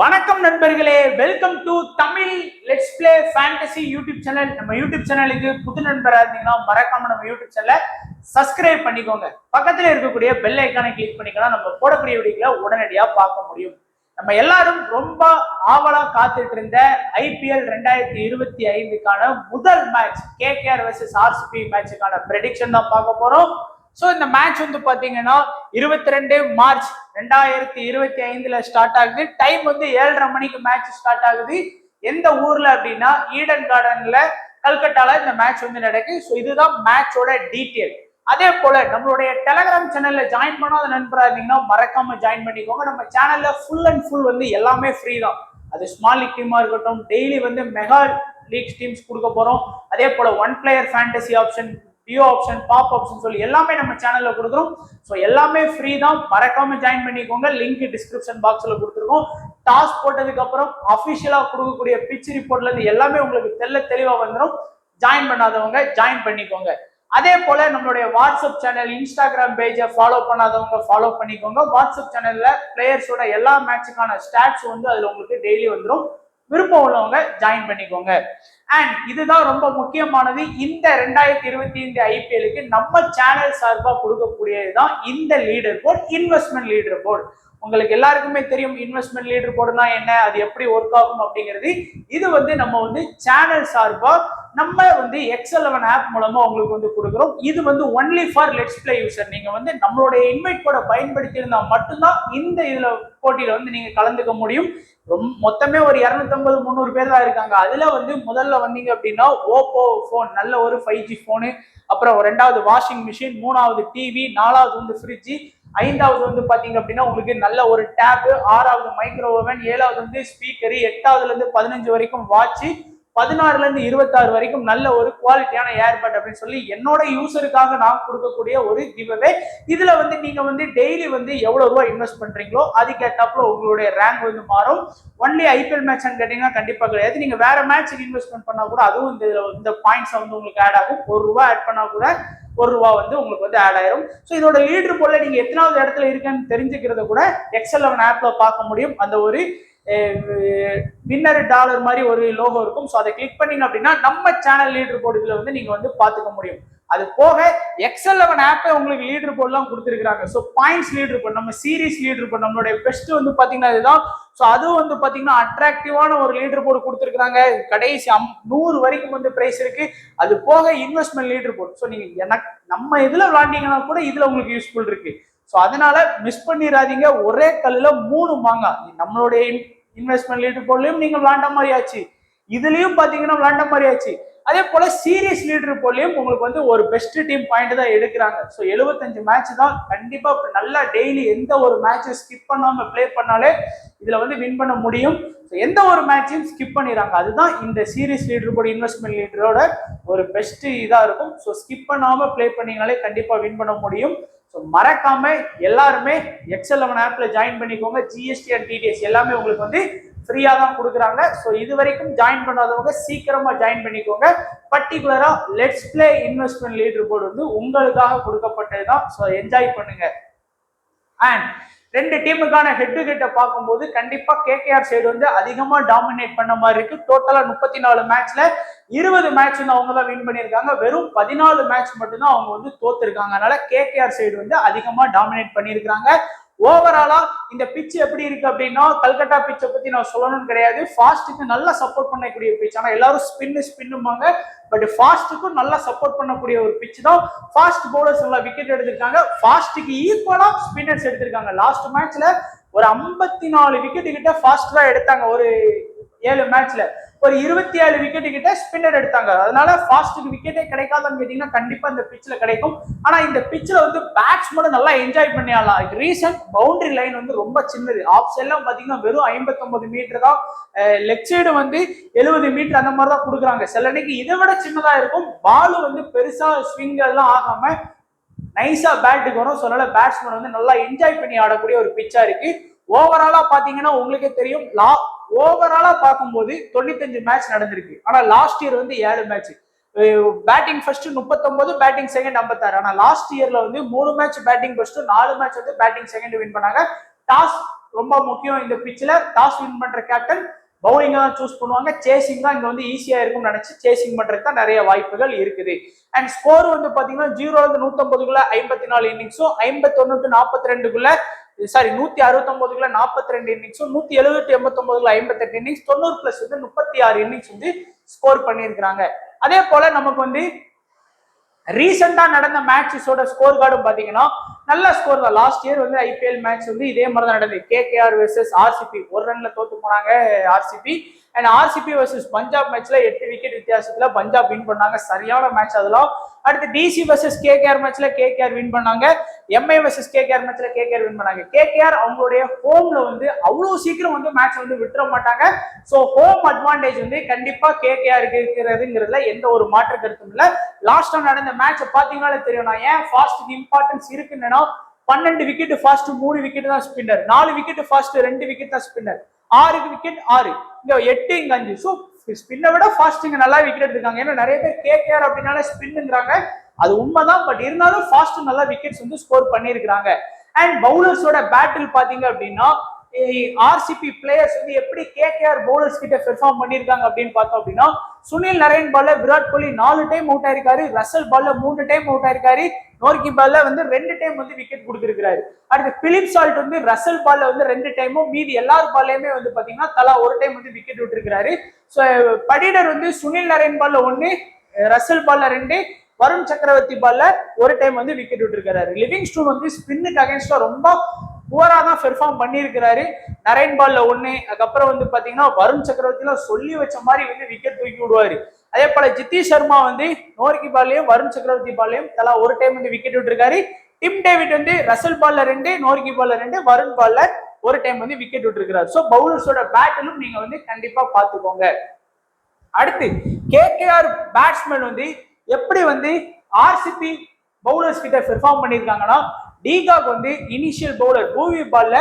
வணக்கம் நண்பர்களே, welcome to Tamil let's play fantasy YouTube channel. நம்ம யூடியூப் சேனலுக்கு புது நண்பராக இருந்தீங்கன்னா மறக்காம நம்ம யூடியூப் சேனலை சப்ஸ்கிரைப் பண்ணிக்கோங்க. பக்கத்துல இருக்கக்கூடிய பெல் ஐக்கானை கிளிக் பண்ணிக்கலாம். நம்ம போடக்கூடிய வீடியோக்களை உடனடியா பார்க்க முடியும். நம்ம எல்லாரும் ரொம்ப ஆவலா காத்துட்டு இருந்த ஐபிஎல் 2025க்கான முதல் மேட்ச் கேகேஆர் வெர்சஸ் ஆர்சிபி மேட்சுக்கான ப்ரெடிக்ஷன் தான் பார்க்க போறோம். ஸோ இந்த மேட்ச் வந்து பாத்தீங்கன்னா 22 மார்ச் 2025 ஸ்டார்ட் ஆகுது. டைம் வந்து 7:30 மணிக்கு மேட்ச் ஸ்டார்ட் ஆகுது. எந்த ஊர்ல அப்படின்னா ஈடன் கார்டன்ல கல்கட்டால இந்த மேட்ச் வந்து நடக்குது. ஸோ இதுதான் மேட்சோட டீட்டெயில். அதே போல நம்மளுடைய டெலகிராம் சேனல்ல ஜாயின் பண்ணாத நண்பராக இருந்தீங்கன்னா மறக்காம ஜாயின் பண்ணிக்கோங்க. நம்ம சேனல்ல ஃபுல் அண்ட் ஃபுல் வந்து எல்லாமே ஃப்ரீ தான். அது ஸ்மால் லீக் டீமா இருக்கட்டும், டெய்லி வந்து மெகா லீக் டீம்ஸ் கொடுக்க போறோம். அதே போல one player fantasy option, duo option, pop option சொல்லி எல்லாமே நம்ம சேனல்ல கொடுக்குறோம். ஸோ எல்லாமே ஃப்ரீ தான், மறக்காம ஜாயின் பண்ணிக்கோங்க. லிங்க் டிஸ்கிரிப்ஷன் பாக்ஸ்ல கொடுத்துருக்கோம். டாஸ் போட்டதுக்கு அப்புறம் அபிஷியலா கொடுக்கக்கூடிய பிச் ரிப்போர்ட்ல இருந்து எல்லாமே உங்களுக்கு தெளிவா வந்துடும். ஜாயின் பண்ணாதவங்க ஜாயின் பண்ணிக்கோங்க. அதே போல நம்மளுடைய வாட்ஸ்அப் சேனல், இன்ஸ்டாகிராம் பேஜை ஃபாலோ பண்ணாதவங்க ஃபாலோ பண்ணிக்கோங்க. வாட்ஸ்அப் சேனல்ல பிளேயர்ஸோட எல்லா மேட்சுக்கான ஸ்டாட்ஸ் வந்து அதுல உங்களுக்கு டெய்லி வந்துடும். விருப்பம் உள்ளவங்க ஜாயின் பண்ணிக்கோங்க. அண்ட் இதுதான் ரொம்ப முக்கியமானது. இந்த 2025 ஐபிஎலுக்கு நம்ம சேனல் சார்பா கொடுக்கக்கூடியதுதான் இந்த leader board, investment leader board. உங்களுக்கு எல்லாருக்குமே தெரியும் இன்வெஸ்ட்மெண்ட் லீடர் போர்டுனா என்ன, அது எப்படி ஒர்க் ஆகும் அப்படிங்கிறது. இது வந்து நம்ம வந்து சேனல் சார்பா நம்ம வந்து எக்ஸ்11 ஆப் மூலமா உங்களுக்கு வந்து கொடுக்குறோம். இது வந்து only for let's play user. நீங்க வந்து நம்மளுடைய இன்வைட் கோடை பயன்படுத்தி இருந்தா மட்டும்தான் இந்த இதுல போட்டியில வந்து நீங்க கலந்துக்க முடியும். மொத்தமே ஒரு 250-300 பேர் தான் இருக்காங்க. அதுல வந்து முதல்ல வந்தீங்க அப்படின்னா ஓப்போ போன், நல்ல ஒரு 5G போனு, அப்புறம் 2வது வாஷிங் மிஷின், 3வது டிவி, 4வது வந்து ஃப்ரிட்ஜ், 5வது வந்து பாத்தீங்க அப்படின்னா உங்களுக்கு நல்ல ஒரு டேப், 6வது மைக்ரோ ஓவன், 7வது வந்து ஸ்பீக்கரு, 8வதுல இருந்து 15 வரைக்கும் வாட்ச், 16ல இருந்து 26 வரைக்கும் நல்ல ஒரு குவாலிட்டியான ஏர்பட் அப்படின்னு சொல்லி என்னோட யூசருக்காக நான் கொடுக்கக்கூடிய ஒரு கிவ்அவே. இதுல வந்து நீங்க வந்து டெய்லி வந்து எவ்வளவு ரூபாய் இன்வெஸ்ட் பண்றீங்களோ அதுக்கேற்றாப்புல உங்களுடைய ரேங்க் வந்து மாறும். ஒன்லி ஐபிஎல் மேட்ச் கேட்டீங்கன்னா கண்டிப்பா கிடையாது. நீங்க வேற மேட்சுக்கு இன்வெஸ்ட்மெண்ட் பண்ணா கூட அதுவும் இந்த பாயிண்ட்ஸ் வந்து உங்களுக்கு ஆட் ஆகும். ₹1 ஆட் பண்ணா கூட ₹1 வந்து உங்களுக்கு வந்து ஆட் ஆயிரும். ஸோ இதோட லீடர் போல நீங்க எத்தனாவது இடத்துல இருக்குன்னு தெரிஞ்சுக்கிறத கூட எக்ஸ்11 ஆப்ல பார்க்க முடியும். அந்த ஒரு வின்னர் டாலர் மாதிரி ஒரு லோகோ இருக்கும். ஸோ அதை கிளிக் பண்ணீங்க அப்படின்னா நம்ம சேனல் லீடர் போர்டு இதுல வந்து நீங்க வந்து பாத்துக்க முடியும். அது போக எக்ஸ்11 ஆப்பே உங்களுக்கு லீடர் போர்ட்லாம் கொடுத்துருக்காங்க. ஸோ பாயிண்ட்ஸ் லீடர் போர்டு, நம்ம சீரீஸ் லீடர் போர்டு, நம்மளுடைய பெஸ்ட் வந்து பாத்தீங்கன்னா இதுதான். ஸோ அதுவும் வந்து பாத்தீங்கன்னா அட்ராக்டிவான ஒரு லீடர் போர்டு கொடுத்துருக்காங்க. கடைசி 100 வரைக்கும் வந்து பிரைஸ் இருக்கு. அது போக இன்வெஸ்ட்மெண்ட் லீடர் போர்டு. ஸோ நீங்க நம்ம இதுல விளாண்டீங்கன்னா கூட இதுல உங்களுக்கு யூஸ்ஃபுல் இருக்கு. ஸோ அதனால மிஸ் பண்ணிடாதீங்க. ஒரே கல்லுல 3 மாங்கா. நம்மளுடைய இன்வெஸ்ட்மெண்ட் லீடர் போர்ட்லயும் நீங்க விளாண்ட மாதிரி ஆச்சு, இதுலயும் பாத்தீங்கன்னா விளாண்ட மாதிரி ஆச்சு. அதே போல சீரியஸ் லீடர் போர்ட்லயும் உங்களுக்கு வந்து ஒரு பெஸ்ட் டீம் பாயிண்ட் தான் எடுக்கிறாங்க. ஸோ 75 மேட்ச் தான். கண்டிப்பா நல்லா டெய்லி எந்த ஒரு மேட்சை ஸ்கிப் பண்ணாம பிளே பண்ணாலே இதுல வந்து வின் பண்ண முடியும். எந்த ஒரு மேட்சையும் ஸ்கிப் பண்ணிடுறாங்க. அதுதான் இந்த சீரியஸ் லீடர் போர்டு, இன்வெஸ்ட்மெண்ட் லீடரோட ஒரு பெஸ்ட் இதா இருக்கும். ஸோ ஸ்கிப் பண்ணாம பிளே பண்ணீங்களே கண்டிப்பா வின் பண்ண முடியும். ஸோ மறக்காம எல்லாருமே எக்ஸ்11 ஆப்ல ஜாயின் பண்ணிக்கோங்க. ஜிஎஸ்டி அண்ட் டிடிஎஸ் எல்லாமே உங்களுக்கு வந்து ஃப்ரீயா தான் கொடுக்குறாங்க. ஸோ இது வரைக்கும் ஜாயின் பண்ணாதவங்க சீக்கிரமா ஜாயின் பண்ணிக்கோங்க. பர்டிகுலரா let's play investment leader board வந்து உங்களுக்காக கொடுக்கப்பட்டதுதான். ஸோ என்ஜாய் பண்ணுங்க. அண்ட் 2 டீமுக்கான ஹெட் டு ஹெட்டை பார்க்கும்போது கண்டிப்பா கேகேஆர் சைடு வந்து அதிகமா டாமினேட் பண்ண மாதிரி இருக்கு. டோட்டலா 34 மேட்ச்ல 20 மேட்ச் வந்து அவங்க தான் வின் பண்ணியிருக்காங்க. வெறும் 14 மேட்ச் மட்டும்தான் அவங்க வந்து தோத்துருக்காங்க. அதனால கேகேஆர் சைடு வந்து அதிகமா டாமினேட் பண்ணியிருக்காங்க. ஓவராலா இந்த பிச் எப்படி இருக்கு அப்படின்னா, கல்கட்டா பிச்சை பத்தி நான் சொல்லணும்னு கிடையாது. ஃபாஸ்ட்டுக்கு நல்லா சப்போர்ட் பண்ணக்கூடிய பிச். ஆனா எல்லாரும் ஸ்பின்னுமாங்க, பட் ஃபாஸ்ட்டுக்கும் நல்லா சப்போர்ட் பண்ணக்கூடிய ஒரு பிச் தான். ஃபாஸ்ட் பவுலர்ஸ் நல்லா விக்கெட் எடுத்திருக்காங்க. ஃபாஸ்ட்டுக்கு ஈக்குவலா ஸ்பின்னர்ஸ் எடுத்திருக்காங்க. லாஸ்ட் மேட்ச்ல ஒரு 54 விக்கெட் கிட்ட ஃபாஸ்ட் தான் எடுத்தாங்க. ஒரு 7 மேட்ச்ல ஒரு 27 விக்கெட் கிட்ட ஸ்பின்னர் எடுத்தாங்க. அதனால ஃபாஸ்ட்டுக்கு விக்கெட்டே கிடைக்காதுன்னு கேட்டீங்கன்னா கண்டிப்பா இந்த பிச்சில் கிடைக்கும். ஆனா இந்த பிச்சில் வந்து பேட்ஸ்மேன் நல்லா என்ஜாய் பண்ணிடலாம். ரீசன் பவுண்டரி லைன் வந்து ரொம்ப சின்னது. ஆஃப் சைட்லாம் பாத்தீங்கன்னா வெறும் 59 மீட்டர் தான். லெக் சைடு வந்து 70 மீட்டர் அந்த மாதிரி தான் கொடுக்குறாங்க. சில அன்னைக்கு இதை விட சின்னதா இருக்கும். பாலு வந்து பெருசா ஸ்விங் எல்லாம் ஆகாம நைஸா பேட்டுக்கு வரும். ஸோ அதனால பேட்ஸ்மேன் வந்து நல்லா என்ஜாய் பண்ணி ஆடக்கூடிய ஒரு பிச்சா இருக்கு. ஓவராலா பாத்தீங்கன்னா உங்களுக்கே தெரியும், ஓவராலா பார்க்கும்போது 95 மேட்ச் நடந்திருக்கு. ஆனா லாஸ்ட் இயர் வந்து 7 match. Batting first 39, batting second 56. ஆனா லாஸ்ட் இயர்ல வந்து 3 மேட்ச் பேட்டிங் ஃபர்ஸ்ட், 4 மேட்ச் வந்து பேட்டிங் செகண்ட் வின் பண்ணாங்க. டாஸ் ரொம்ப முக்கியம் இந்த பிச்சில். டாஸ் வின் பண்ற கேப்டன் பவுலிங்கா தான் சூஸ் பண்ணுவாங்க. சேசிங் தான் இங்க வந்து ஈஸியா இருக்கும்னு நினைச்சு சேசிங் பண்றதுக்கு தான் நிறைய வாய்ப்புகள் இருக்குது. அண்ட் ஸ்கோர் வந்து பாத்தீங்கன்னா 0-150 54 இன்னிங்ஸும், 51-42 169 42 இன்னிங்ஸும், 170-89 58 இன்னிங்ஸ், 90+ வந்து 36 இன்னிங்ஸ் வந்து ஸ்கோர் பண்ணியிருக்கிறாங்க. அதே போல நமக்கு வந்து ரீசெண்டா நடந்த மேட்சஸோட ஸ்கோர் கார்டும் பாத்தீங்கன்னா நல்ல ஸ்கோர் தான். லாஸ்ட் இயர் வந்து ஐபிஎல் மேட்ச் வந்து இதே மாதிரி தான் நடந்தது. கேகேஆர் வெர்சஸ் ஆர்சிபி, ஒரு ரன்ல தோத்து போனாங்க RCB. And RCB versus Punjab மேட்ச்ல 8 விக்கெட் வித்தியாசத்துல பஞ்சாப் வின் பண்ணாங்க. சரியான மேட்ச் அதெல்லாம். அடுத்து டிசி வெர்சஸ் கேகேஆர் மேட்ச்ல கேகேஆர் வின் பண்ணாங்க. எம்ஐ வெர்சஸ் கேகேஆர் மேட்ச்ல கேகேஆர் வின் பண்ணாங்க. கேகேஆர் அவங்களுடைய ஹோம்ல வந்து அவ்வளவு சீக்கிரம் வந்து மேட்ச் வந்து விட்டுற மாட்டாங்க. ஸோ ஹோம் அட்வான்டேஜ் வந்து கண்டிப்பா கேகேஆருக்கு இருக்கிறதுங்கிறதுல எந்த ஒரு மாற்று கருத்தும் இல்லை. லாஸ்டா நடந்த மேட்ச் பாத்தீங்கன்னாலே தெரியும். நான் ஏன் ஃபாஸ்ட் இம்பார்ட்டன்ஸ் இருக்குன்னா 12 விக்கெட் ஃபாஸ்ட், 3 விக்கெட் தான் ஸ்பின்னர், 4 விக்கெட் ஃபாஸ்ட், 2 விக்கெட் தான் ஸ்பின்னர், 6 விக்கெட் 6, இங்க 8 இங்க 5. ஸோ ஸ்பின்னை விட ஃபாஸ்ட் இங்க நல்லா விக்கெட் எடுத்துருக்காங்க. ஏன்னா நிறைய பேர் கேகேஆர் அப்படின்னால ஸ்பின்னுங்கிறாங்க, அது உண்மைதான். பட் இருந்தாலும் ஃபாஸ்ட் நல்லா விக்கெட்ஸ் வந்து ஸ்கோர் பண்ணியிருக்கிறாங்க. அண்ட் பவுலர்ஸோட பேட்டில் பாத்தீங்க அப்படின்னா ஆர்சிபி பிளேயர்ஸ் வந்து எப்படி கேகேஆர் பவுலர்ஸ் கிட்ட பெர்ஃபார்ம் பண்ணிருக்காங்க அப்படின்னு பார்த்தோம் அப்படின்னா, சுனில் நரேன் பால்ல விராட் கோலி 4 டைம் அவுட் ஆயிருக்காரு, ரசல் பால்ல 3 டைம் அவுட் ஆயிருக்காரு, நோர்கி பால்ல வந்து 2 டைம் வந்து விக்கெட் கொடுத்திருக்காரு. அடுத்து பிலிப் சால்ட் வந்து ரசல் பால்ல வந்து 2 டைமும், மீதி எல்லார் பால்லையுமே வந்து பாத்தீங்கன்னா தலா ஒரு டைம் வந்து விக்கெட் விட்டுருக்காரு. ஸோ படிடர் வந்து சுனில் நரேன் பால்ல 1, ரசல் பால்ல 2, வருண் சக்கரவர்த்தி பால்ல ஒரு டைம் வந்து விக்கெட் விட்டுருக்காரு. லிவிங்ஸ்டோன் வந்து ஸ்பின்னுக்கு அகேன்ஸ்டா ரொம்ப புவரா தான் பெர்ஃபார்ம் பண்ணியிருக்கிறாரு. நரேன் பால்ல 1, அதுக்கப்புறம் வந்து பாத்தீங்கன்னா வருண் சக்கரவர்த்தில சொல்லி வச்ச மாதிரி வந்து விக்கெட் தூக்கி விடுவாரு. அதே போல ஜித்தேஷ் சர்மா வந்து நோர்கி பால்லையும் வருண் சக்கரவர்த்தி பால்லையும் தலா ஒரு டைம் வந்து விக்கெட் விட்டுருக்காரு. டிம் டேவிட் வந்து ரசல் பால்ல 2, நோர்கி பால்ல 2, வருண் பால்ல ஒரு டைம் வந்து விக்கெட் விட்டுருக்காரு. ஸோ பவுலர்ஸோட பேட்டிலும் நீங்க வந்து கண்டிப்பா பாத்துக்கோங்க. அடுத்து கேகேஆர் பேட்ஸ்மேன் வந்து எப்படி வந்து ஆர்சிபி பவுலர்ஸ் கிட்ட பெர்ஃபார்ம் பண்ணியிருக்காங்கன்னா, டிகாக் வந்து இனிஷியல் பவுலர் பூவி பால்ல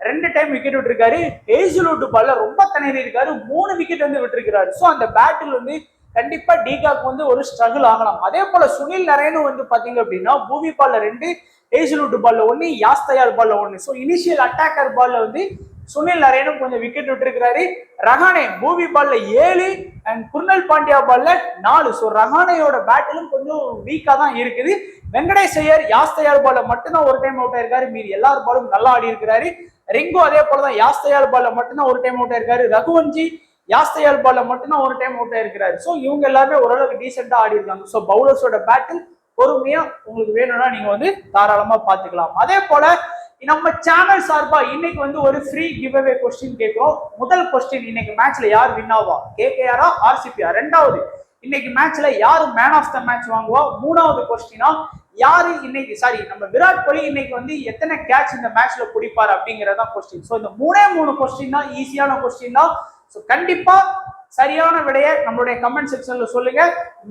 2 டைம் விக்கெட் விட்டுருக்காரு. ஹேசல்வுட் பால்ல ரொம்ப திணறி இருக்காரு, 3 விக்கெட் வந்து விட்டுருக்காரு. ஸோ அந்த பேட்டில் வந்து கண்டிப்பா டிகாக் வந்து ஒரு ஸ்ட்ரகிள் ஆகலாம். அதே போல சுனில் நரேனும் வந்து பாத்தீங்க அப்படின்னா பூவி பால்ல 2, ஹேசல்வுட் பால்ல 1, யாஸ்தயால் பால்ல 1. ஸோ இனிஷியல் அட்டாக்கர் பால்ல வந்து சுனில் நரேனும் கொஞ்சம் விக்கெட் விட்டுருக்காரு. ரஹானே பூவி பால்ல 7 அண்ட் குர்னல் பாண்டியா பால்ல 4. ஸோ ரஹானேயோட பேட்டிலும் கொஞ்சம் வீக்கா தான் இருக்குது. வெங்கடேஷ் ஐயர் யாஸ்தயால் பால்ல மட்டும்தான் ஒரு டைம் அவுட் ஆயிருக்காரு, மீதி எல்லார் பாலும் நல்லா ஆடி இருக்கிறாரு. ரிங்கோ அதே போலதான் யாஸ்தயால் பால்ல மட்டும்தான் ஒரு டைம் அவுட் ஆயிருக்காரு. ரகுவன்ஜி யாஸ்தயால் பால்ல மட்டும்தான் ஒரு டைம் அவுட் ஆயிருக்கிறாரு. ஸோ இவங்க எல்லாருமே ஓரளவுக்கு டீசெண்டா ஆடி இருக்காங்க. ஸோ பவுலர்ஸோட பேட்டில் பொறுமையா உங்களுக்கு வேணும்னா நீங்க வந்து தாராளமா பாத்துக்கலாம். அதே போல நம்ம சேனல் சார்பா இன்னைக்கு வந்து ஒரு ஃப்ரீ கிவ் அவே கொஸ்டின் கேட்கிறோம். முதல் கொஸ்டின், இன்னைக்கு மேட்ச்ல யார் வின் ஆவா, கேகேஆரா ஆர்சிபியா? ரெண்டாவது, இன்னைக்கு மேட்ச்ல யாரு மேன் ஆஃப் த மேட்ச் வாங்குவா? மூணாவது கொஸ்டினா, யாரு இன்னைக்கு நம்ம விராட் கோலி இன்னைக்கு வந்து எத்தனை கேட்ச் இந்த மேட்ச்ல பிடிப்பார் அப்படிங்கறதா கொஸ்டின். ஸோ இந்த 3 கொஸ்டின் தான், ஈஸியான கொஸ்டின் தான். ஸோ கண்டிப்பா சரியான விடைய நம்மளுடைய கமெண்ட் செக்ஷன்ல சொல்லுங்க.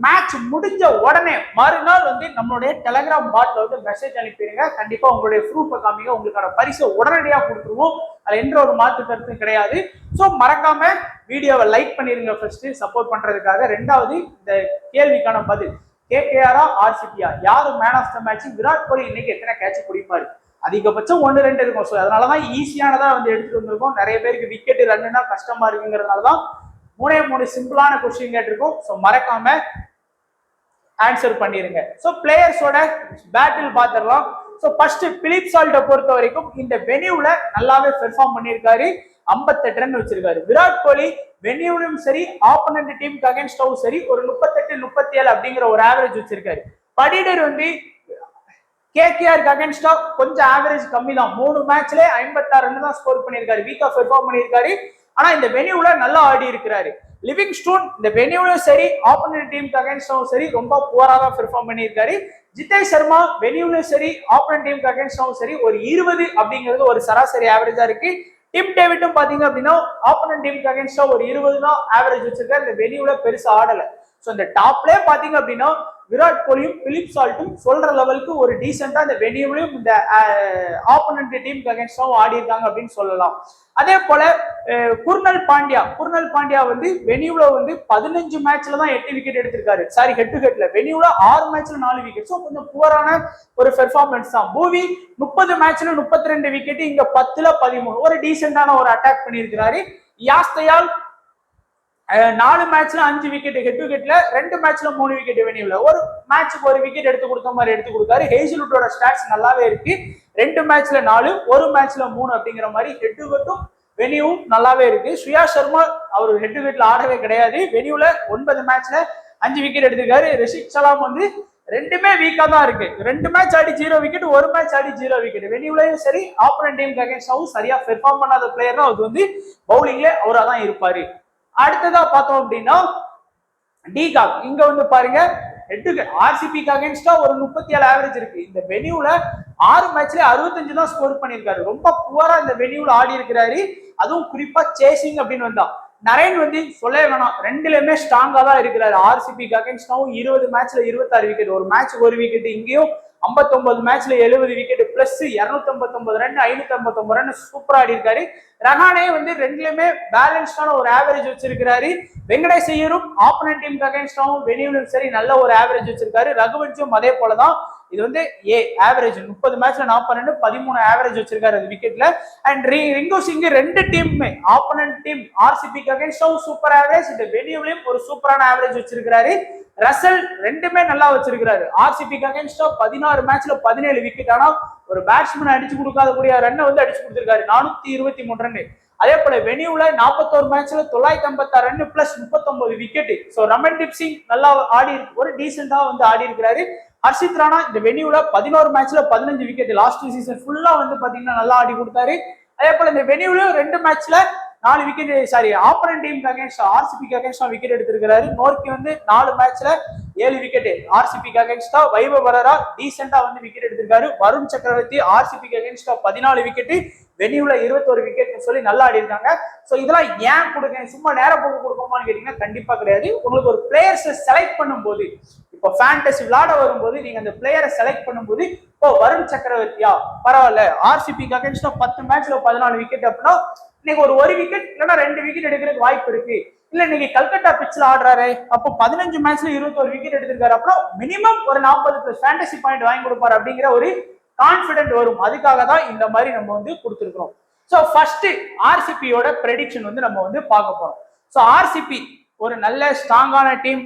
மேட்ச் முடிஞ்ச உடனே மறுநாள் வந்து நம்மளுடைய டெலிகிராம் பாட்ல வந்து மெசேஜ் அனுப்பிடுங்க. கண்டிப்பா உங்களுடைய ப்ரூஃபை காமிங்க, உங்களுக்கான பரிசை உடனடியாக கொடுத்துருவோம். அதுல எந்த ஒரு மாற்று கருத்தும் கிடையாது. ஸோ மறக்காம வீடியோவை லைக் பண்ணிருங்க ஃபர்ஸ்ட், சப்போர்ட் பண்றதுக்காக. ரெண்டாவது, இந்த கேள்விக்கான பதில், கேகேஆரா ஆர்சிபியா, யாரு man of the match? Virat Kohli இன்னைக்கு எத்தனை கேட்ச் பிடிப்பாரு? அதிகபட்சம் 1-2 இருக்கும். ஸோ அதனாலதான் ஈஸியானதா வந்து எடுத்துட்டு வந்திருக்கோம். நிறைய பேருக்கு விக்கெட் ரன்னுனா கஷ்டமா இருக்குங்கிறதுனாலதான் 3 சிம்பிளான கொஸ்டின் கேட்டிருக்கோம். ஸோ மறக்காம ஆன்சர் பண்ணிருங்க. ஸோ பிளேயர்ஸோட பேட்டில் பார்த்துடலாம். ஸோ ஃபர்ஸ்ட் பிலிப் சால்ட்டை பொறுத்த வரைக்கும் இந்த வெனியூல நல்லாவே பெர்ஃபார்ம் பண்ணியிருக்காரு, 58 ரன் வச்சிருக்காரு. விராட் கோலி வெனியூலும் சரி, ஆப்போனன்ட் டீமுக்கு அகைன்ஸ்டாவும் சரி, ஒரு 38-37 அப்படிங்கிற ஒரு ஆவரேஜ் வச்சிருக்காரு. படிடர் வந்து கேகேஆருக்கு அகைன்ஸ்டா கொஞ்சம் ஆவரேஜ் கம்மி தான். 3 மேட்ச்ல 56 ரன் தான் ஸ்கோர் பண்ணியிருக்காரு, வீக்கா பெர்ஃபார்ம் பண்ணியிருக்காரு. ஆனா இந்த வெனியூல நல்லா ஆடி இருக்கிறாரு. லிவிங்ஸ்டோன் இந்த வெனியூலும் சரி, ஆப்போனன்ட் டீமுக்கு அகைன்ஸ்டாவும் சரி ரொம்ப புவரா தான் பெர்ஃபார்ம் பண்ணியிருக்காரு. ஜிதேஷ் சர்மா வெனியூலும் சரி, ஆப்போனன்ட் டீமுக்கு அகைன்ஸ்டாவும் சரி ஒரு 20 அப்படிங்கிறது ஒரு சராசரி ஆவரேஜா இருக்கு. டிம் டேவிட்டும் பாத்தீங்க அப்படின்னா ஆப்போனன்ட் டீமுக்கு அகைன்ஸ்டா ஒரு 20 தான் ஆவரேஜ் வச்சிருக்காரு. இந்த வெனியூல பெருசா ஆடல. ஸோ இந்த டாப்ல பாத்தீங்க அப்படின்னா விராட் கோலியும் பிலிப் சால்ட்டும் சொல்ற லெவலுக்கு ஒரு டீசெண்டா இந்த வெனியூலையும் இந்த ஆப்போனன்ட் டீமுக்கு அகேன்ஸ்டாவும் ஆடி இருக்காங்க அப்படின்னு சொல்லலாம். அதே போல குர்னல் பாண்டியா வந்து வெனியூல வந்து 15 மேட்ச்ல தான் 8 விக்கெட் எடுத்திருக்காரு. சாரி, ஹெட் டு ஹெட்ல வெனியூல 6 மேட்ச்ல 4 விக்கெட். ஸோ கொஞ்சம் புவரான ஒரு பெர்ஃபார்மன்ஸ் தான். பூவி 30 மேட்ச்ல 32 விக்கெட், இங்க 10ல 13 ஒரு டீசென்டான ஒரு அட்டாக் பண்ணியிருக்கிறாரு. யாஸ்தயால் 4 மேட்ச்ல 5 விக்கெட் ஹெட் டு ஹெட்ல, 2 மேட்ச்ல 3 விக்கெட் வெனியூல, ஒரு மேட்சுக்கு ஒரு விக்கெட் எடுத்து கொடுத்த மாதிரி எடுத்து கொடுக்காரு. ஹேசல்வுட்டோட ஸ்டாட்ஸ் நல்லாவே இருக்கு. 2 மேட்ச்ல 4, ஒரு மேட்ச்ல 3 அப்படிங்கிற மாதிரி ஹெட் டு ஹெட்டும் வெனியூவும் நல்லாவே இருக்கு. ஸ்ரேயா சர்மா அவர் ஹெட் டு ஹெட்ல ஆடவே கிடையாது. வெனியூல 9 மேட்ச்ல 5 விக்கெட் எடுத்திருக்காரு. ரிஷிக் சலாம் வந்து ரெண்டுமே வீக்கா தான் இருக்கு. 2 மேட்ச் ஆடி 0 விக்கெட், ஒரு மேட்ச் ஆடி 0 விக்கெட். வெனியூலையும் சரி ஆப்போனன்ட் டீமுக்கு அகைன்ஸ்டாவும் சரியா பெர்ஃபார்ம் பண்ணாத பிளேயர் தான் அது வந்து பவுலிங்ல அவரா தான் இருப்பாரு. அடுத்ததா பார்த்தோம் அப்படின்னா டிகாக், இங்க வந்து பாருங்க ஆர்சிபிக்கு அகைன்ஸ்டா ஒரு 37 ஆவரேஜ் இருக்கு. இந்த வெனியூல 6 மேட்ச்ல 65 தான் ஸ்கோர் பண்ணிருக்காரு. ரொம்ப புவரா இந்த வெனியூல ஆடி இருக்கிறாரு. அதுவும் குறிப்பா சேசிங் அப்படின்னு வந்தா நரேன் வந்து சொல்லவே வேணாம், ரெண்டுலயுமே ஸ்ட்ராங்கா தான் இருக்கிறாரு. ஆர்சிபிக்கு அகைன்ஸ்டாவும் 20 மேட்ச்ல 26 விக்கெட், ஒரு மேட்ச் ஒரு விக்கெட். இங்கேயும் 59 மேட்ச்ல 70 விக்கெட் பிளஸ் 259 ரன், 559 ரன் சூப்பரா ஆடி இருக்காரு. ரஹானே வந்து ரெண்டுலயுமே பேலன்ஸ்டான ஒரு ஆவரேஜ் வச்சிருக்கிறாரு. வெங்கடேஷ் ஐயரும் ஆப்போனன்ட் டீமுக்கு அகைன்ஸ்டாவும் வெனியூலும் சரி நல்ல ஒரு ஆவரேஜ் வச்சிருக்காரு. ரகுவன்ஷும் அதே போலதான். இது வந்து ஆவரேஜ் 30 மேட்ச்ல 42, 13 ஆவரேஜ் வச்சிருக்காரு அது விக்கெட்ல. அண்ட் ரிங்கு சிங் ரெண்டு டீமுமே ஆப்போனன்ட் டீம் ஆர்சிபிக்கு அகைன்ஸ்டாவும் சூப்பர் ஆவரேஜ், இந்த வெனியூலையும் ஒரு சூப்பரான ஆவரேஜ் வச்சிருக்காரு. ரசல் ரெண்டுமே நல்லா வச்சிருக்காரு. ஆர்சிபிக்கு அகைன்ஸ்டா 16 மேட்ச்ல 17 விக்கெட். ஆனா ஒரு பேட்ஸ்மேன் அடிச்சு கொடுக்காத கூடிய ரன்னை வந்து அடிச்சு கொடுத்திருக்காரு, 423 ரன். அதே போல வெனியூல 41 மேட்ச்ல 956 run plus 39 wicket. So Ramandeep Singh நல்லா ஆடி ஒரு டீசெண்டா வந்து ஆடி இருக்கிறாரு. ஹர்ஷித் ராணா இந்த வெனியூல 11 மேட்ச்ல 15 விக்கெட், லாஸ்ட் சீசன் ஃபுல்லா வந்து பாத்தீங்கன்னா நல்லா ஆடி கொடுத்தாரு. அதே போல இந்த வெனியூல 2 மேட்ச்ல 4 விக்கெட், சாரி ஆப்போனன்ட் டீமுக்கு அகைன்ஸ்டா ஆர்சிபிக்கு அகைன்ஸ்டா விக்கெட் எடுத்திருக்கிறாரு. நோர்க்கி வந்து 4 மேட்ச்ல 7 விக்கெட் ஆர்சிபிக்கு அகைன்ஸ்டா. வைபவ் வரரா டீசெண்டா வந்து விக்கெட் எடுத்திருக்காரு. வருண் சக்கரவர்த்தி ஆர்சிபிக்கு அகைன்ஸ்டா 14 விக்கெட், வெனியூல 21 விக்கெட் சொல்லி நல்லா ஆடி இருக்காங்க. சோ இதெல்லாம் ஏன் கொடுக்க, சும்மா நேரம் போக்கு கொடுக்கணுமான்னு கேட்டீங்கன்னா கண்டிப்பா கிடையாது. உங்களுக்கு ஒரு பிளேயர்ஸை செலக்ட் பண்ணும்போது, இப்போ ஃபேண்டசி விளையாட வரும்போது நீங்க அந்த பிளேயரை செலக்ட் பண்ணும்போது, இப்போ வருண் சக்கரவர்த்தியா பரவாயில்ல, ஆர்சிபிக்கு அகைன்ஸ்டா 10 மேட்ச்ல 14 விக்கெட் அப்படின்னா இன்னைக்கு ஒரு விக்கெட் இல்லைன்னா 2 விக்கெட் எடுக்கிறதுக்கு வாய்ப்பு இருக்கு. இல்ல இன்னைக்கு கல்கத்தா பிட்ச்ல ஆடுறாரு, அப்போ 15 மேட்ச்ல 21 விக்கெட் எடுத்திருக்காரு, அப்புறம் மினிமம் ஒரு 40+ ஃபேண்டசி பாயிண்ட் வாங்கி கொடுப்பாரு அப்படிங்கிற ஒரு கான்பிடென்ட் வரும். அதுக்காக தான் இந்த மாதிரி நம்ம வந்து கொடுத்துருக்கோம். ஸோ ஃபர்ஸ்ட் ஆர்சிபியோட ப்ரெடிக்ஷன் வந்து நம்ம வந்து பார்க்க போறோம். ஸோ ஆர்சிபி ஒரு நல்ல ஸ்ட்ராங்கான டீம்,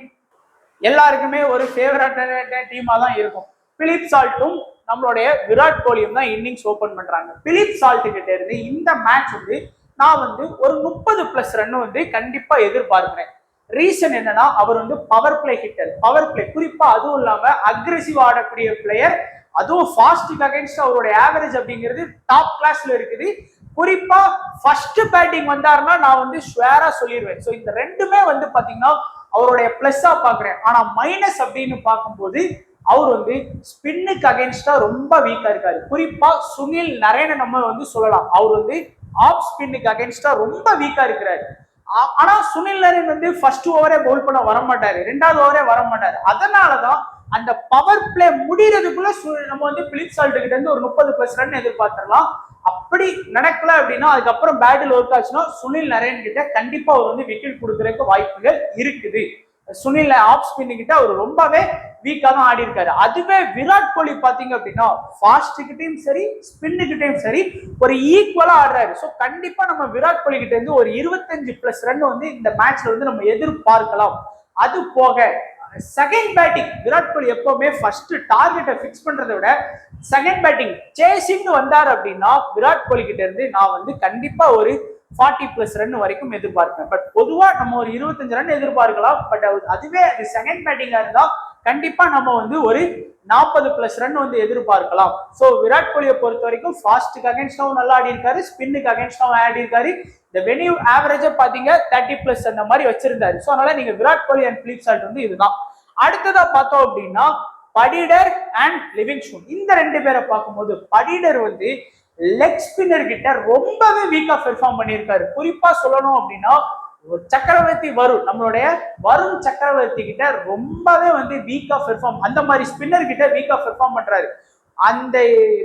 எல்லாருக்குமே ஒரு ஃபேவரட்டான டீமா தான் இருக்கும். பிலிப் சால்ட்டும் நம்மளுடைய விராட் கோலியும் தான் இன்னிங்ஸ் ஓபன் பண்றாங்க. பிலிப் சால்ட் கிட்ட இருந்து இந்த மேட்ச் வந்து நான் வந்து ஒரு 30+ ரன் வந்து கண்டிப்பா எதிர்பார்க்கிறேன். ரீசன் என்னன்னா, அவர் வந்து power play hitter, power play குறிப்பா, அதுவும் இல்லாம அக்ரெசிவ் ஆடக்கூடிய பிளேயர், அதுவும் ஃபாஸ்ட்டுக்கு அகைன்ஸ்ட் அவருடைய ஆவரேஜ் அப்படிங்கிறது டாப் கிளாஸ்ல இருக்குது. குறிப்பா ஃபர்ஸ்ட் பேட்டிங் வந்தாருன்னா நான் வந்து ஷுவரா சொல்லிடுவேன். ஸோ இந்த ரெண்டுமே வந்து பாத்தீங்கன்னா அவருடைய பிளஸ்ஸா பாக்குறேன். ஆனா மைனஸ் அப்படின்னு பார்க்கும்போது அவர் வந்து ஸ்பின்னுக்கு அகைன்ஸ்டா ரொம்ப வீக்கா இருக்காரு. குறிப்பா சுனில் நரேனை நம்ம வந்து சொல்லலாம், அவர் வந்து ஆஃப் ஸ்பின்னுக்கு அகைன்ஸ்டா ரொம்ப வீக்கா இருக்கிறாரு. ஆனா சுனில் நரேன் வந்து ஃபர்ஸ்ட் ஓவரே பவுல் பண்ண வர மாட்டாரு, 2வது ஓவரே வர மாட்டாரு. அதனாலதான் அந்த பவர் பிளே முடிகிறதுக்குள்ள நம்ம வந்து பிலிப் சால்ட் கிட்ட இருந்து ஒரு 30+ ரன் எதிர்பார்த்திடலாம். அப்படி நடக்கல அப்படின்னா அதுக்கப்புறம் பேட்டில் ஒர்க் ஆச்சுன்னா சுனில் நரேன் கிட்ட கண்டிப்பா அவர் வந்து விக்கெட் கொடுக்கறதுக்கு வாய்ப்புகள் இருக்குது. சுனில் ஆஃப் ஸ்பின் கிட்ட அவர் ரொம்பவே வீக்கா தான் ஆடி இருக்காரு. அதுவே விராட் கோலி பாத்தீங்க அப்படின்னா ஃபாஸ்ட்கிட்டையும் சரி ஸ்பின்னுக்கிட்டையும் சரி ஒரு ஈக்குவலா ஆடுறாரு. ஸோ கண்டிப்பா நம்ம விராட் கோலி கிட்ட இருந்து ஒரு 25+ ரன் வந்து இந்த மேட்ச்ல வந்து நம்ம எதிர்பார்க்கலாம். அது போக செகண்ட் பேட்டிங் விராட் கோலி எப்பவுமே ஃபர்ஸ்ட் டார்கெட்டை பிக்ஸ் பண்றதை விட செகண்ட் பேட்டிங் சேசிங் வந்தார் அப்படின்னா விராட் கோலி கிட்ட இருந்து நான் வந்து கண்டிப்பா ஒரு 40+ ரன் வரைக்கும் எதிர்பார்ப்பேன். பட் பொதுவா நம்ம ஒரு 25 ரன் எதிர்பார்க்கலாம். பட் அதுவே அது செகண்ட் பேட்டிங்கா இருந்தா கண்டிப்பா நம்ம வந்து ஒரு 40+ ரன் வந்து எதிர்பார்க்கலாம். ஸோ விராட் கோலியை பொறுத்த வரைக்கும் ஃபாஸ்ட்டுக்கு அகைன்ஸ்டாவும் நல்லா ஆடி இருக்காரு, ஸ்பின்னுக்கு அகைன்ஸ்டாவும் ஆடி இருக்காரு. இந்த வெனியூ ஆவரேஜா பாத்தீங்க 30+ அந்த மாதிரி வச்சிருந்தாரு. ஸோ அதனால நீங்க Virat Kohli and Philip salt வந்து இதுதான். அடுத்ததா பார்த்தோம் அப்படின்னா படிடர் அண்ட் லிவிங்ஸ்டோன், இந்த 2 பேரை பார்க்கும்போது படிடர் வந்து லெக் ஸ்பின்னர் கிட்ட ரொம்பவே வீக்கா பெர்ஃபார்ம் பண்ணியிருக்காரு. குறிப்பா சொல்லணும் அப்படின்னா சக்கரவர்த்தி வருண், நம்மளுடைய வருண் சக்கரவர்த்தி கிட்ட ரொம்பவே வந்து வீக்கா பெர்ஃபார்ம், அந்த மாதிரி ஸ்பின்னர் கிட்ட வீக்கா பெர்ஃபார்ம் பண்றாரு. அந்த